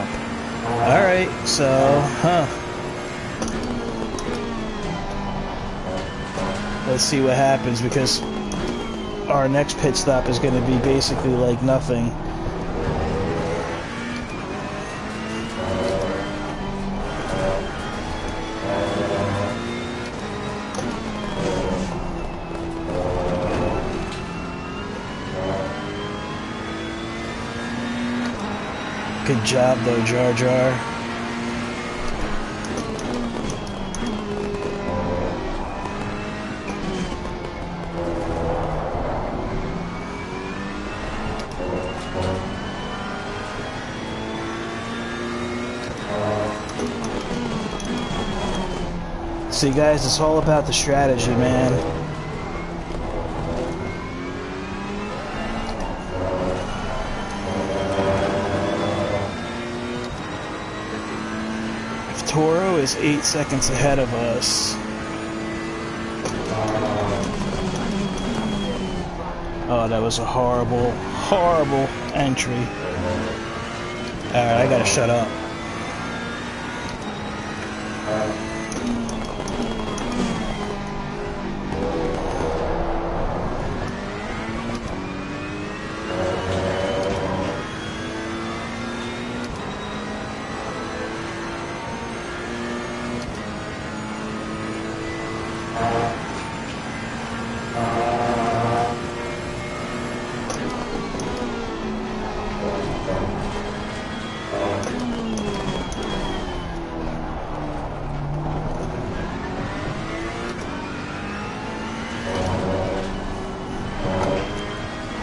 Alright, so, let's see what happens, because our next pit stop is going to be basically like nothing. Good job though, Jar Jar. See guys, it's all about the strategy, man. If Toro is 8 seconds ahead of us. Oh, that was a horrible, horrible entry. Alright, I gotta shut up.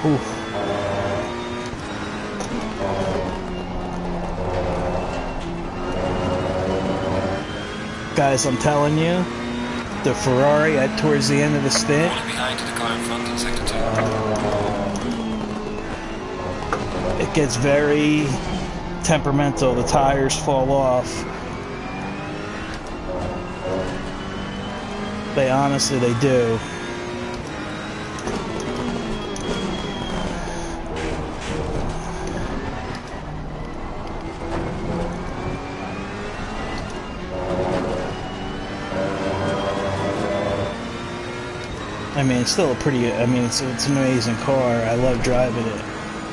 Oof. Guys, I'm telling you, the Ferrari towards the end of the stint. Falling behind to the car in front in sector 2. it gets very temperamental. The tires fall off. They honestly, they do. I mean, it's still a pretty, I mean, it's an amazing car. I love driving it.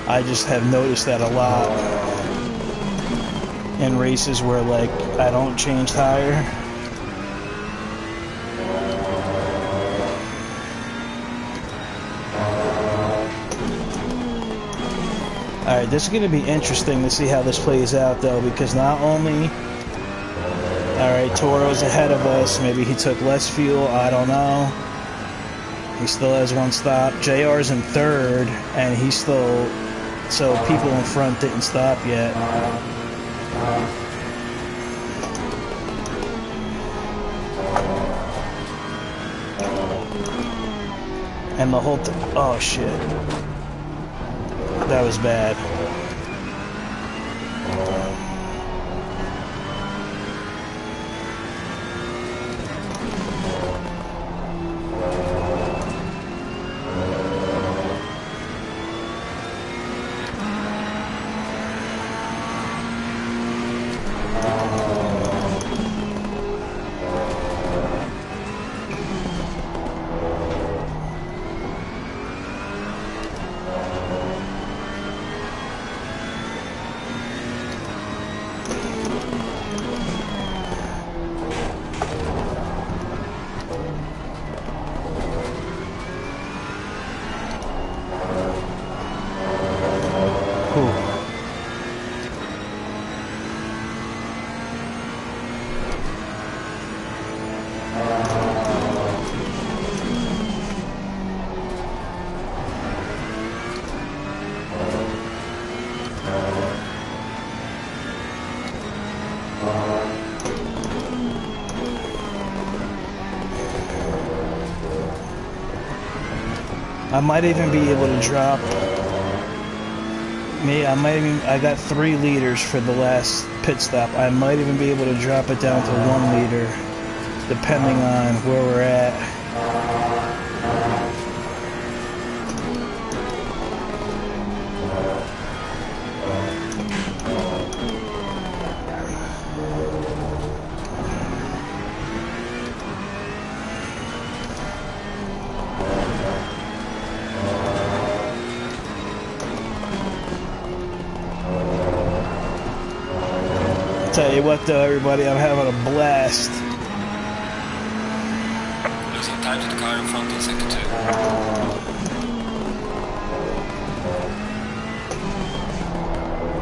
I just have noticed that a lot in races where, like, I don't change tire. Alright, this is going to be interesting to see how this plays out, though, because not only... Alright, Toro's ahead of us. Maybe he took less fuel. I don't know. He still has one stop. JR's in third, and he's still... So people in front didn't stop yet. And the whole... Oh, shit. That was bad. I might even be able to drop. I got 3 liters for the last pit stop. I might even be able to drop it down to 1 liter, depending on where we're at. Tell you what though, everybody, I'm having a blast. Losing time to the car in front in sector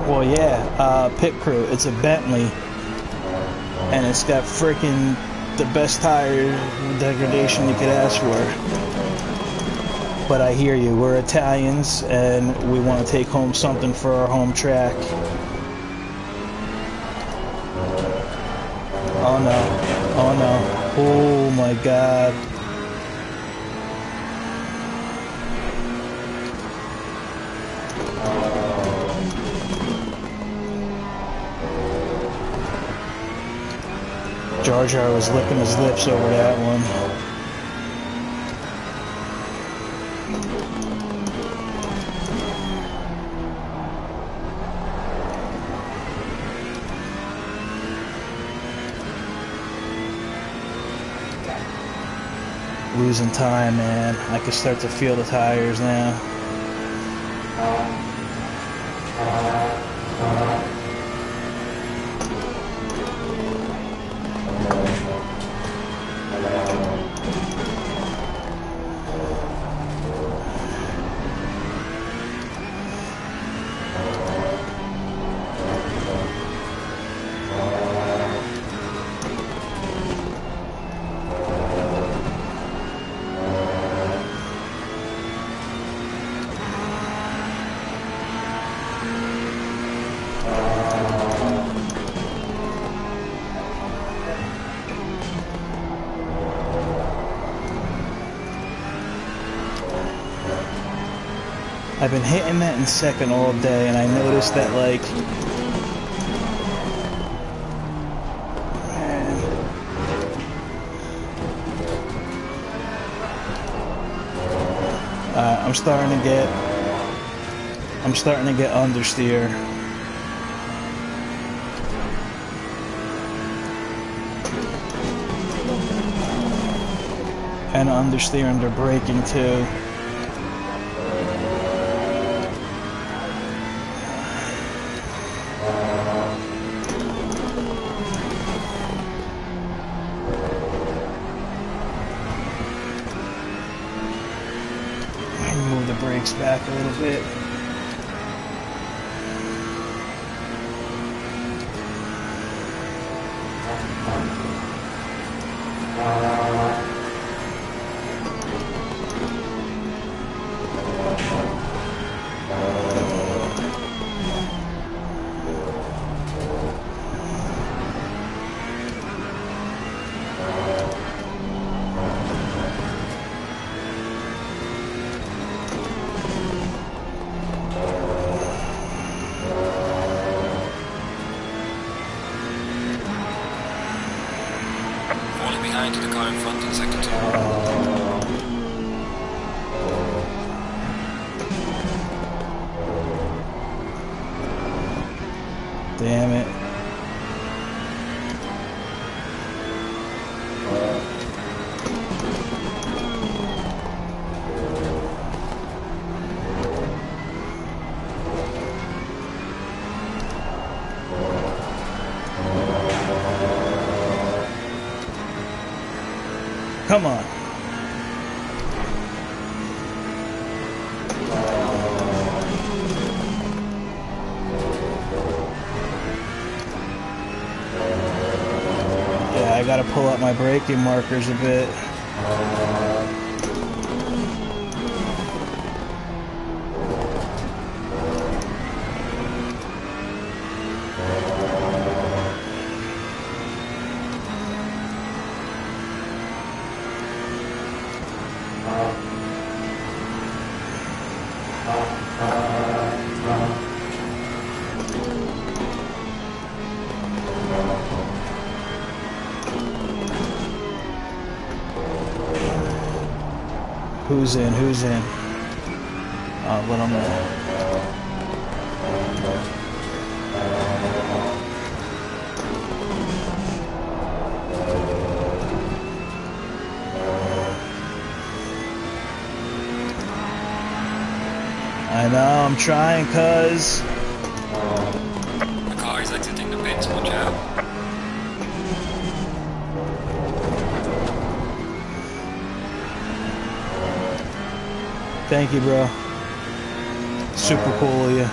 2. Well, yeah, pit crew. It's a Bentley, and it's got freaking the best tire degradation you could ask for. But I hear you. We're Italians, and we want to take home something for our home track. Oh no. Oh no. Oh my god. Jar Jar was licking his lips over that one. Losing time, man. I can start to feel the tires now. I've been hitting that in second all day, and I noticed that, like, man, I'm starting to get understeer. And understeer under braking too. Move the brakes back a little bit. To the car in front in sector 2. Damn it. Come on. Yeah, I gotta pull up my braking markers a bit. Who's in? Who's in? I'll let them know. I know, I'm trying, cuz. The car is exiting the pits, watch out. Thank you, bro. Super cool of you.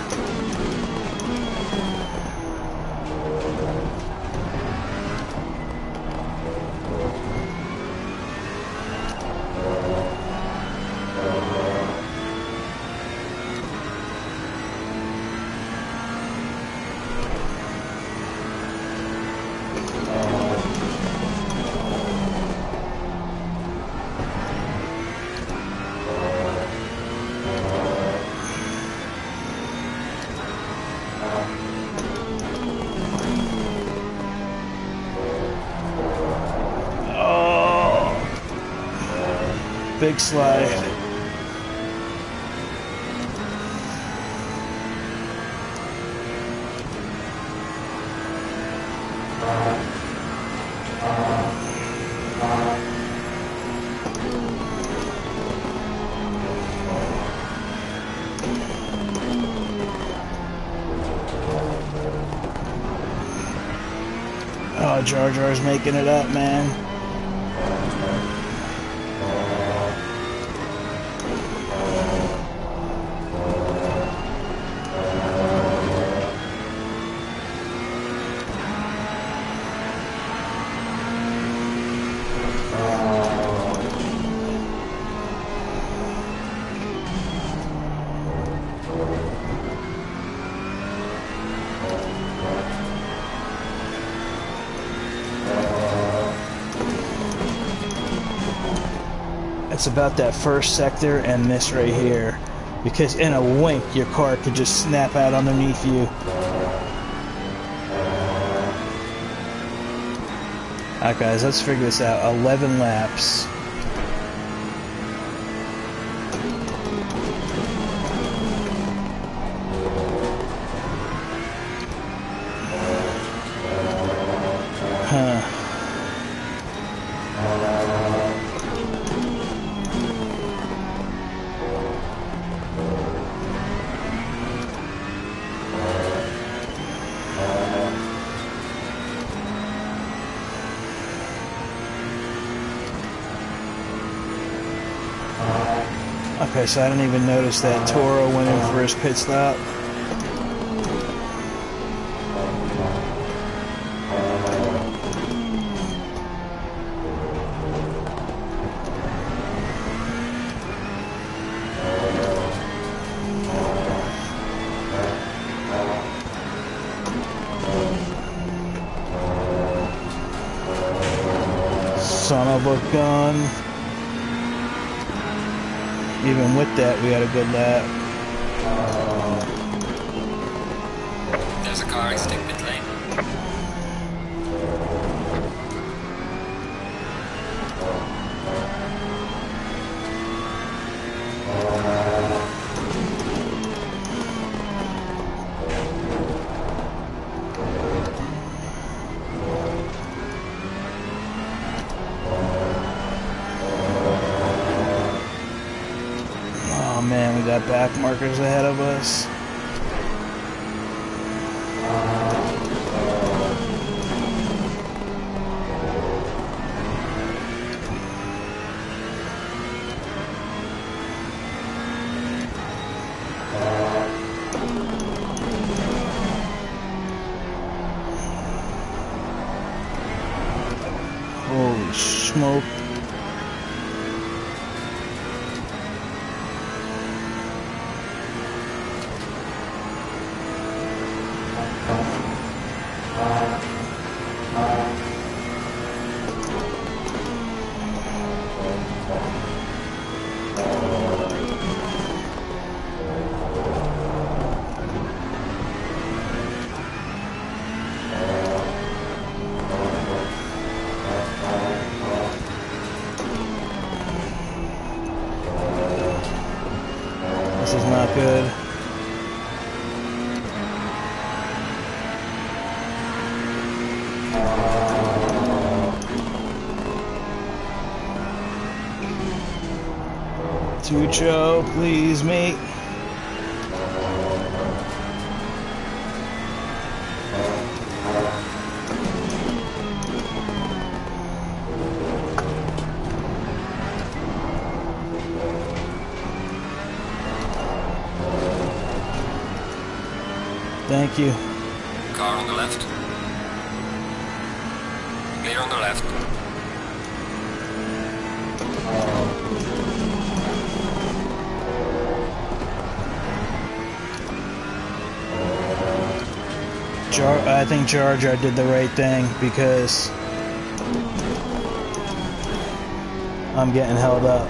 Big slide. Oh, Jar Jar's making it up, man. It's about that first sector and this right here. because in a wink your car could just snap out underneath you. Alright guys, let's figure this out. 11 laps. Okay, so I didn't even notice that Toro went in for his pit stop. Son of a gun. Even with that, we had a good lap. There's a car exiting pit lane. Man, we got back markers ahead of us. Holy smoke. This is not good. Tucho, please, mate. Thank you. Car on the left. Clear on the left. I think Jar Jar did the right thing because I'm getting held up.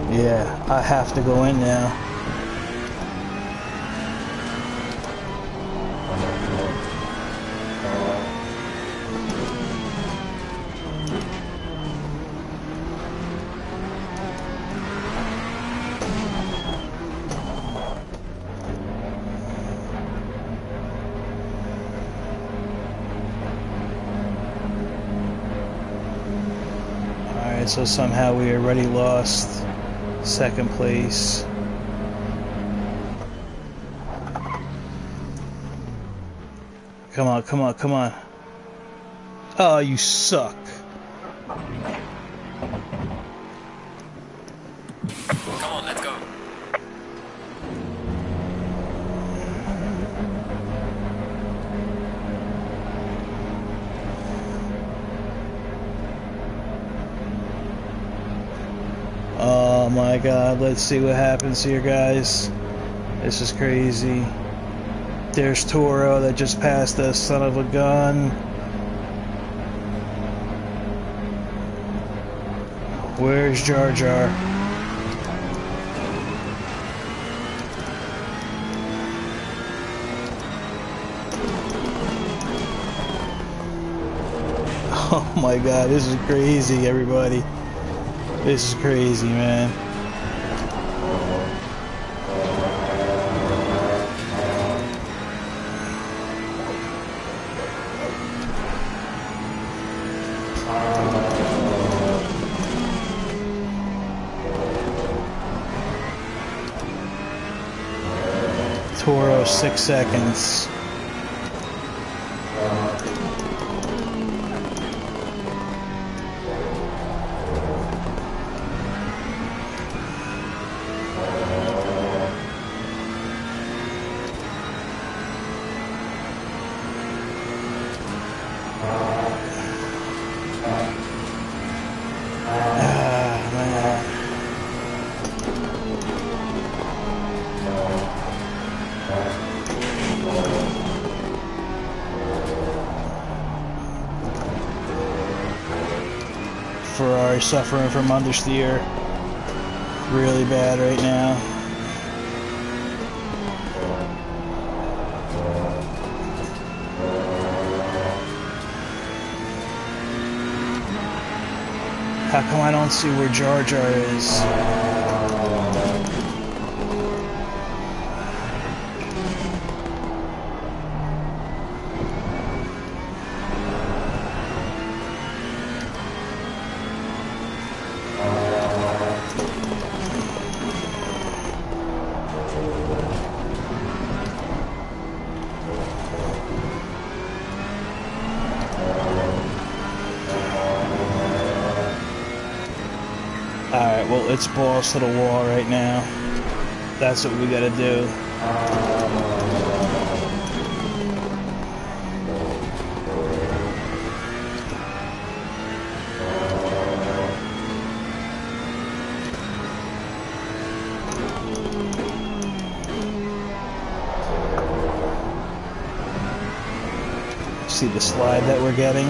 Yeah, I have to go in now. Alright, so somehow we already lost second place. Come on, come on, come on. Oh, you suck. Come on, let's go. Oh my god, let's see what happens here, guys. This is crazy. There's Toro that just passed us, son of a gun. Where's Jar Jar? Oh my god, this is crazy, everybody. This is crazy, man. Toro, 6 seconds. Ferrari suffering from understeer really bad right now. How come I don't see where Jar Jar is? Alright, well, it's balls to the wall right now. That's what we gotta do. See the slide that we're getting?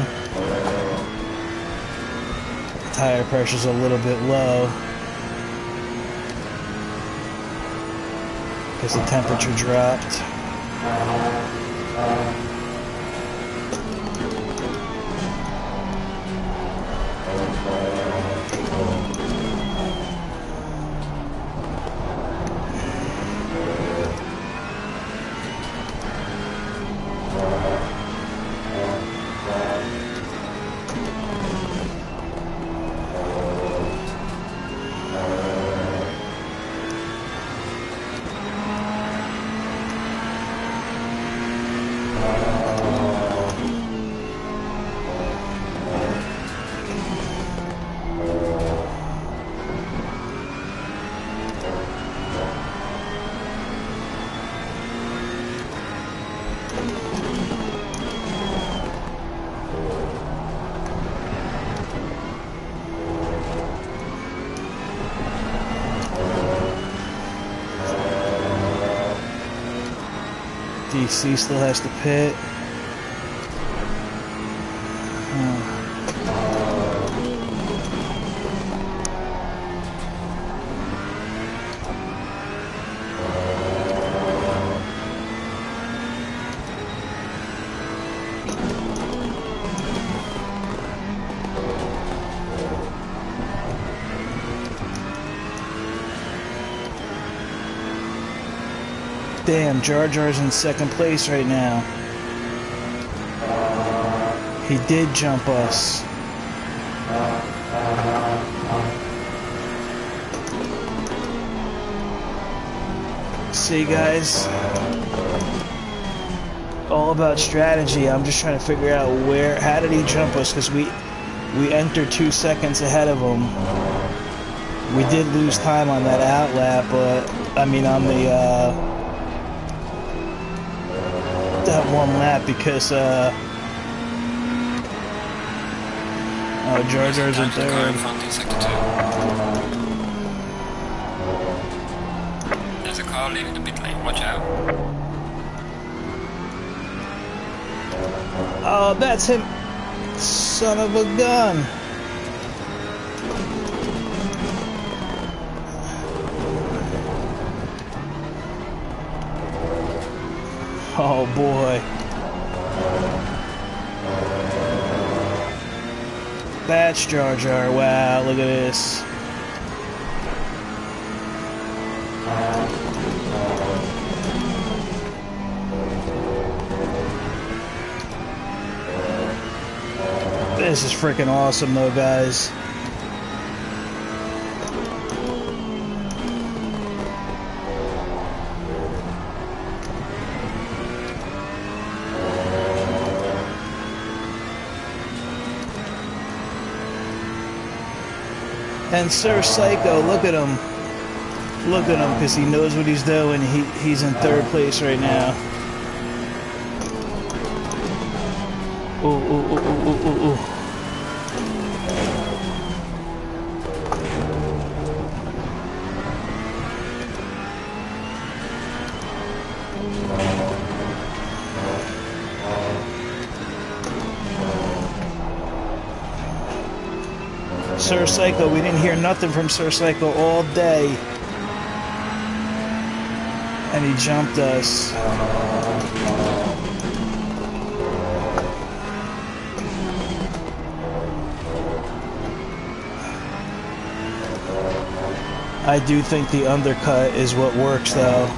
Tire pressure's a little bit low because the temperature dropped. DC still has to pit. Damn, Jar Jar's in second place right now. He did jump us. See, guys? All about strategy. I'm just trying to figure out how did he jump us? Because we entered 2 seconds ahead of him. We did lose time on that outlap, but I mean on the that one lap because oh, Jar Jar's in third. car leaving the pit lane. Watch out. Oh, that's him. Son of a gun. Oh boy. That's Jar Jar. Wow, look at this. This is freaking awesome though, guys. And Sir Psycho, look at him. Look at him, because he knows what he's doing. He's in third place right now. Ooh, ooh, ooh, ooh, ooh, ooh, ooh. Sir Psycho, we didn't hear nothing from Sir Psycho all day. And he jumped us. I do think the undercut is what works though.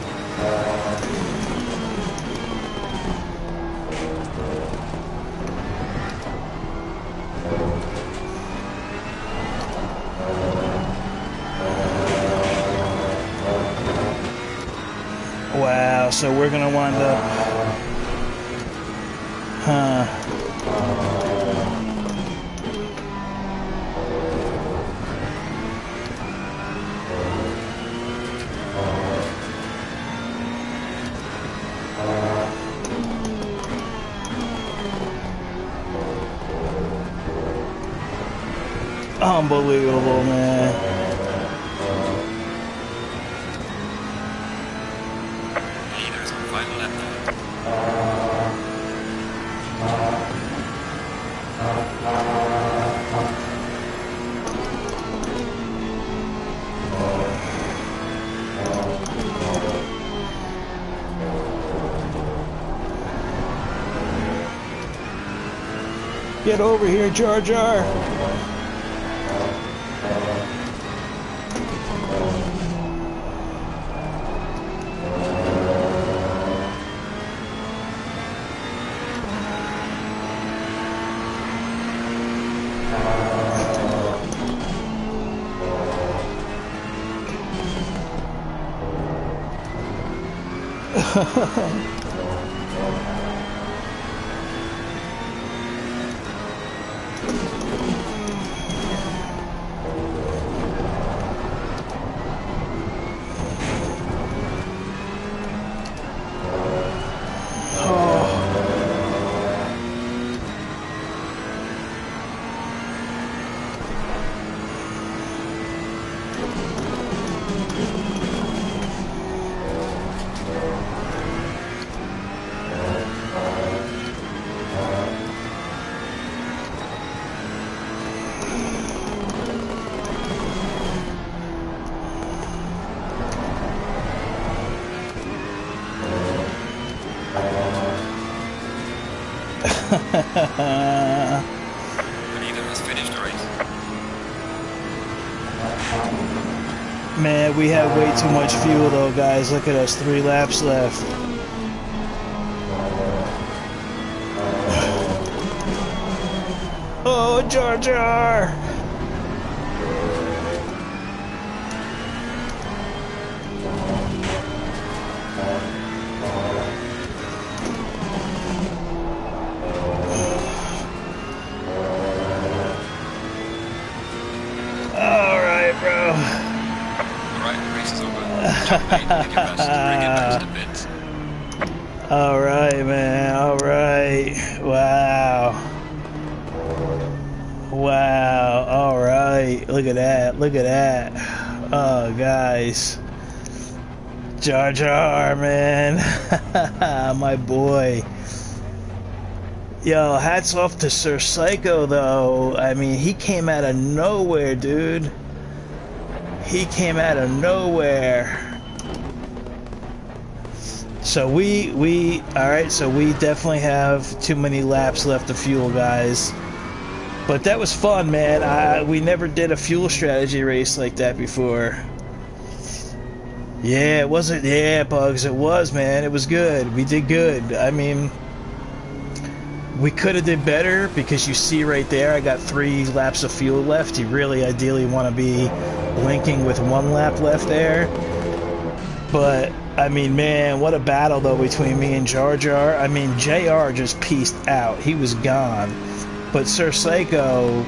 Wow, so we're gonna wind up... Huh. Unbelievable, man. Leaders on final lap now. Get over here, Jar Jar. The leader has finished the race. Man, we have way too much fuel though, guys. Look at us, 3 laps left. Oh, Jar Jar! Alright, man, alright. Wow. Wow, alright. Look at that, look at that. Oh, guys. Jar Jar, man. My boy. Yo, hats off to Sir Psycho, though. I mean, he came out of nowhere, dude. He came out of nowhere. So alright, so we definitely have too many laps left of fuel, guys. But that was fun, man. We never did a fuel strategy race like that before. Yeah, it wasn't. Yeah, Bugs, it was, man. It was good. We did good. I mean, we could have did better because you see right there, I got 3 laps of fuel left. You really ideally want to be linking with 1 lap left there. But, I mean, man, what a battle, though, between me and Jar Jar. I mean, JR just pieced out. He was gone. But Sir Psycho,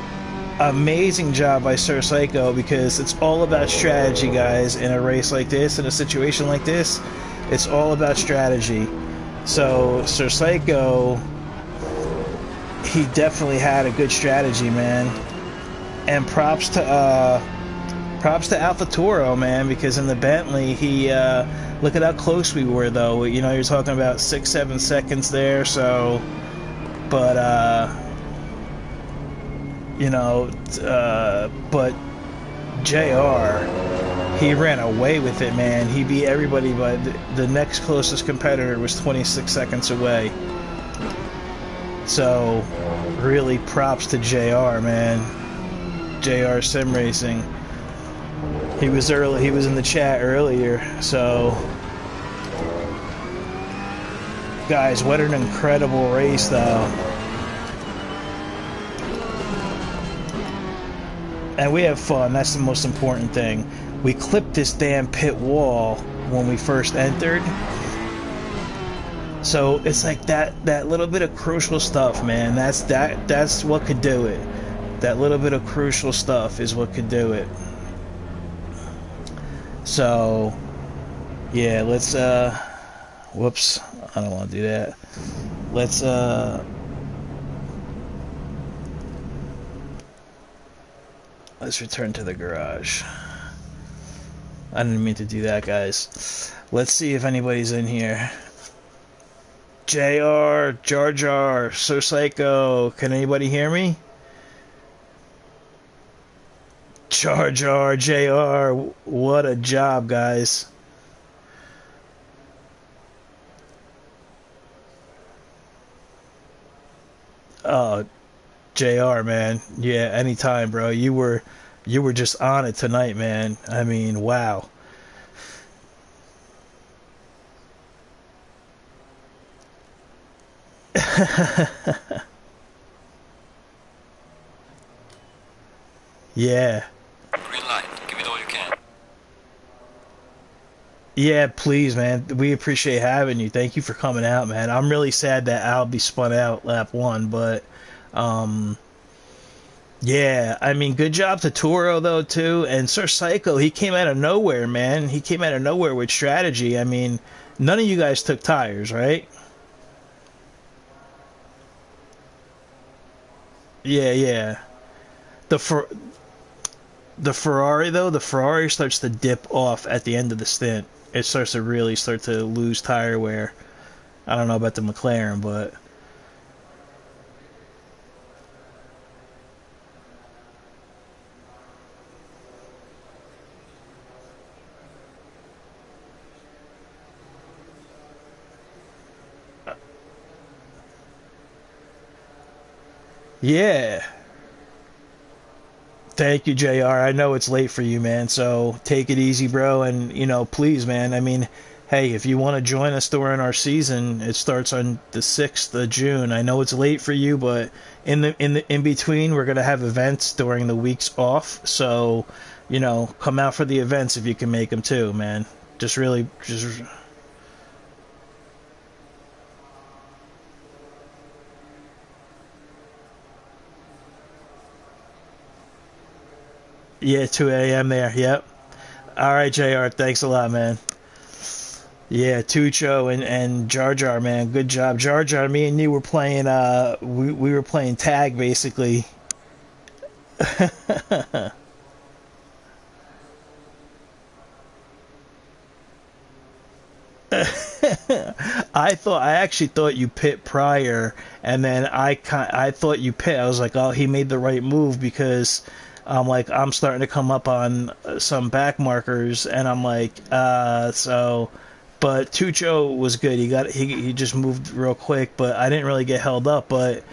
amazing job by Sir Psycho, because it's all about strategy, guys, in a race like this, in a situation like this. It's all about strategy. So, Sir Psycho, he definitely had a good strategy, man. And props to Alpha Toro, man, because in the Bentley, he look at how close we were, though. You know, you're talking about 6-7 seconds there. So, but you know, but JR, he ran away with it, man. He beat everybody, but the next closest competitor was 26 seconds away. So, really props to JR, man. JR Sim Racing. He was early. He was in the chat earlier. So, guys, what an incredible race, though. And we have fun. That's the most important thing. We clipped this damn pit wall when we first entered. So it's like that little bit of crucial stuff, man. That's what could do it. That little bit of crucial stuff is what could do it. So, yeah, let's, whoops, I don't want to do that. Let's return to the garage. I didn't mean to do that, guys. Let's see if anybody's in here. JR, Jar Jar, Sir Psycho, can anybody hear me? Jar Jar, JR, what a job, guys. Oh, JR, man. Yeah, anytime, bro. You were just on it tonight, man. I mean, wow. Yeah. Green light. Give it all you can. Yeah, please, man. We appreciate having you. Thank you for coming out, man. I'm really sad that Albie spun out lap 1, but yeah, I mean, good job to Toro, though, too. And Sir Psycho, he came out of nowhere, man. He came out of nowhere with strategy. I mean, none of you guys took tires, right? Yeah, yeah. The Ferrari, though, the Ferrari starts to dip off at the end of the stint. It starts to really start to lose tire wear. I don't know about the McLaren, but yeah. Thank you, JR. I know it's late for you, man, so take it easy, bro, and, you know, please, man, I mean, hey, if you want to join us during our season, it starts on the 6th of June. I know it's late for you, but in between, we're going to have events during the weeks off, so, you know, come out for the events if you can make them too, man. Just really, just... Yeah, 2 a.m. there, yep. Alright, JR, thanks a lot, man. Yeah, Tucho and Jar Jar, man, good job. Jar Jar, me and you were playing, we were playing tag, basically. I actually thought you pit prior, and then I thought you pit. I was like, oh, he made the right move because I'm like I'm starting to come up on some back markers, and I'm like so. But Tucho was good. He just moved real quick, but I didn't really get held up. But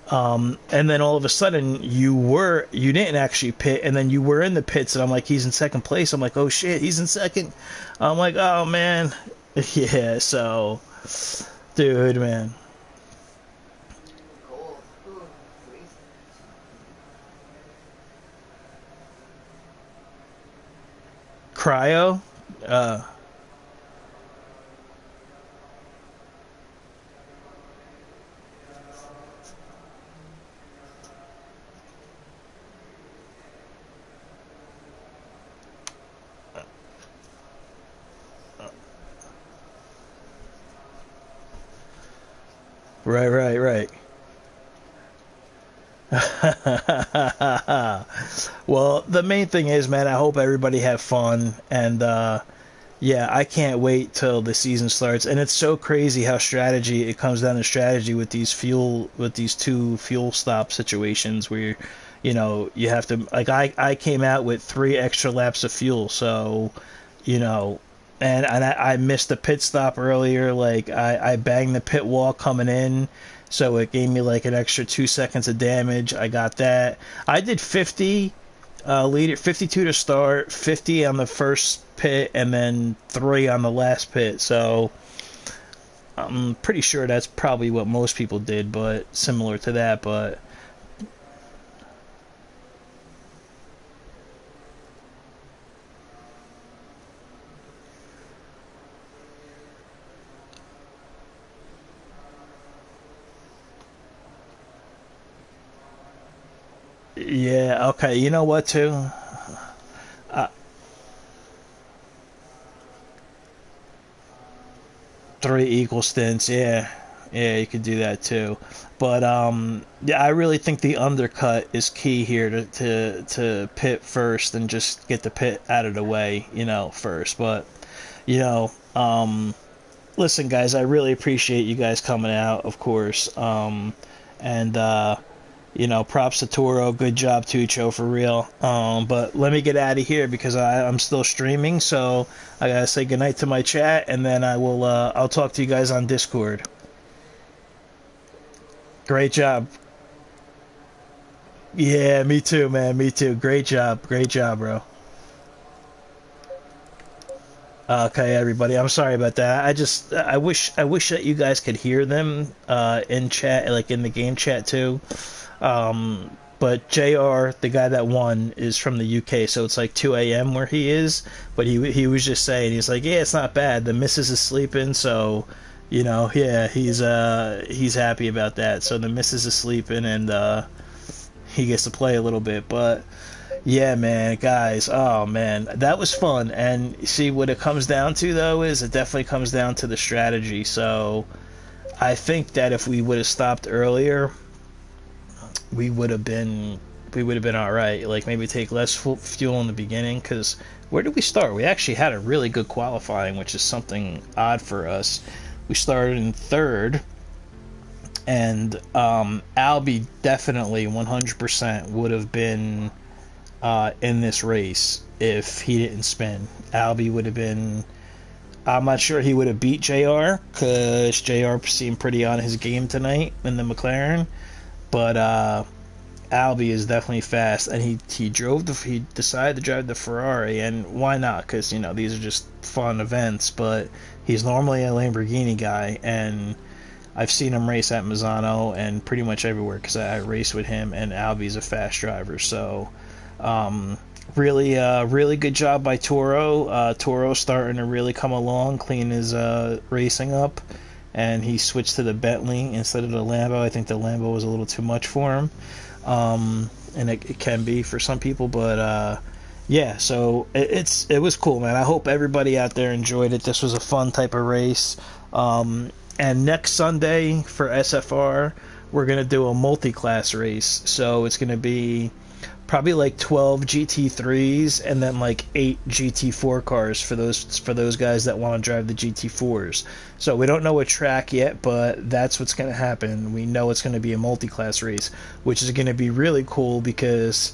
and then all of a sudden you didn't actually pit, and then you were in the pits, and I'm like he's in second place. I'm like oh shit, he's in second. I'm like oh man, yeah. So, dude, man, cryo. Uh, right, right, right. Well, the main thing is, man, I hope everybody have fun, and yeah, I can't wait till the season starts. And it's so crazy how strategy it comes down to strategy with these two fuel stop situations where you have to like I came out with 3 extra laps of fuel, so you know and I missed the pit stop earlier. Like I banged the pit wall coming in, so it gave me like an extra 2 seconds of damage. I got that. I did 50 leader 52 to start, 50 on the first pit, and then 3 on the last pit. So I'm pretty sure that's probably what most people did, but similar to that. But yeah, okay. You know what, too? Uh, 3 equal stints. Yeah, yeah, you could do that too. But yeah, I really think the undercut is key here to pit first and just get the pit out of the way, first. But you know, listen, guys, I really appreciate you guys coming out, of course. And props to Toro. Good job, Tucho, for real. But let me get out of here because I'm still streaming, so I gotta say goodnight to my chat, and then I'll talk to you guys on Discord. Great job. Yeah, me too, man. Me too. Great job, bro. Okay, everybody. I'm sorry about that. I wish that you guys could hear them in chat, like in the game chat too. But JR, the guy that won, is from the UK, so it's like 2 a.m. where he is. But he was just saying, he's like, yeah, it's not bad. The missus is sleeping, so yeah, he's happy about that. So the missus is sleeping, and he gets to play a little bit. But yeah, man, guys, oh man, that was fun. And see, what it comes down to though is it definitely comes down to the strategy. So I think that if we would have stopped earlier, we would have been all right. Like maybe take less fuel in the beginning, because where did we start? We actually had a really good qualifying, which is something odd for us. We started in third, and Albie definitely 100% would have been in this race if he didn't spin. Albie would have been. I'm not sure he would have beat JR because JR seemed pretty on his game tonight in the McLaren, but Albie is definitely fast, and he decided to drive the Ferrari, and why not? Because these are just fun events. But he's normally a Lamborghini guy, and I've seen him race at Misano and pretty much everywhere because I race with him, and Albie's a fast driver. So really good job by Toro. Toro starting to really come along, clean his racing up, and he switched to the Bentley instead of the Lambo. I think the Lambo was a little too much for him, and it can be for some people, but yeah, so it was cool, man. I hope everybody out there enjoyed it. This was a fun type of race. And next Sunday for SFR, we're gonna do a multi-class race. So it's gonna be probably like 12 GT3s and then like 8 GT4 cars for those guys that want to drive the GT4s. So we don't know a track yet, but that's what's going to happen. We know it's going to be a multi-class race, which is going to be really cool because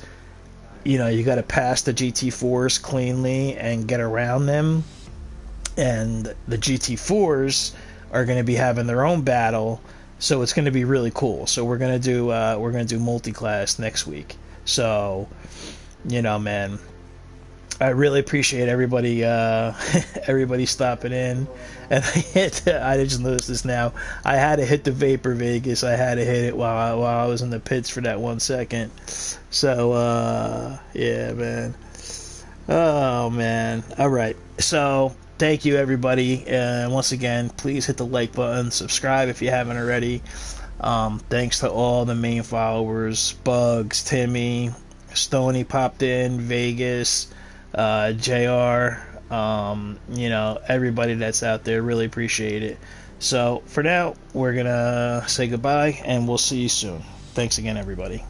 you know you got to pass the GT4s cleanly and get around them, and the GT4s are going to be having their own battle. So it's going to be really cool. So we're going to do multi-class next week. So, you know, man, I really appreciate everybody everybody stopping in. And I just noticed this now. I had to hit the Vapor Vegas. I had to hit it while I was in the pits for that 1 second. So yeah, man. Oh man. All right. So thank you, everybody. And once again, please hit the like button, subscribe if you haven't already. Thanks to all the main followers: Bugs, Timmy, Stony popped in, Vegas, JR, you know, everybody that's out there. Really appreciate it. So for now, we're gonna say goodbye, and we'll see you soon. Thanks again, everybody.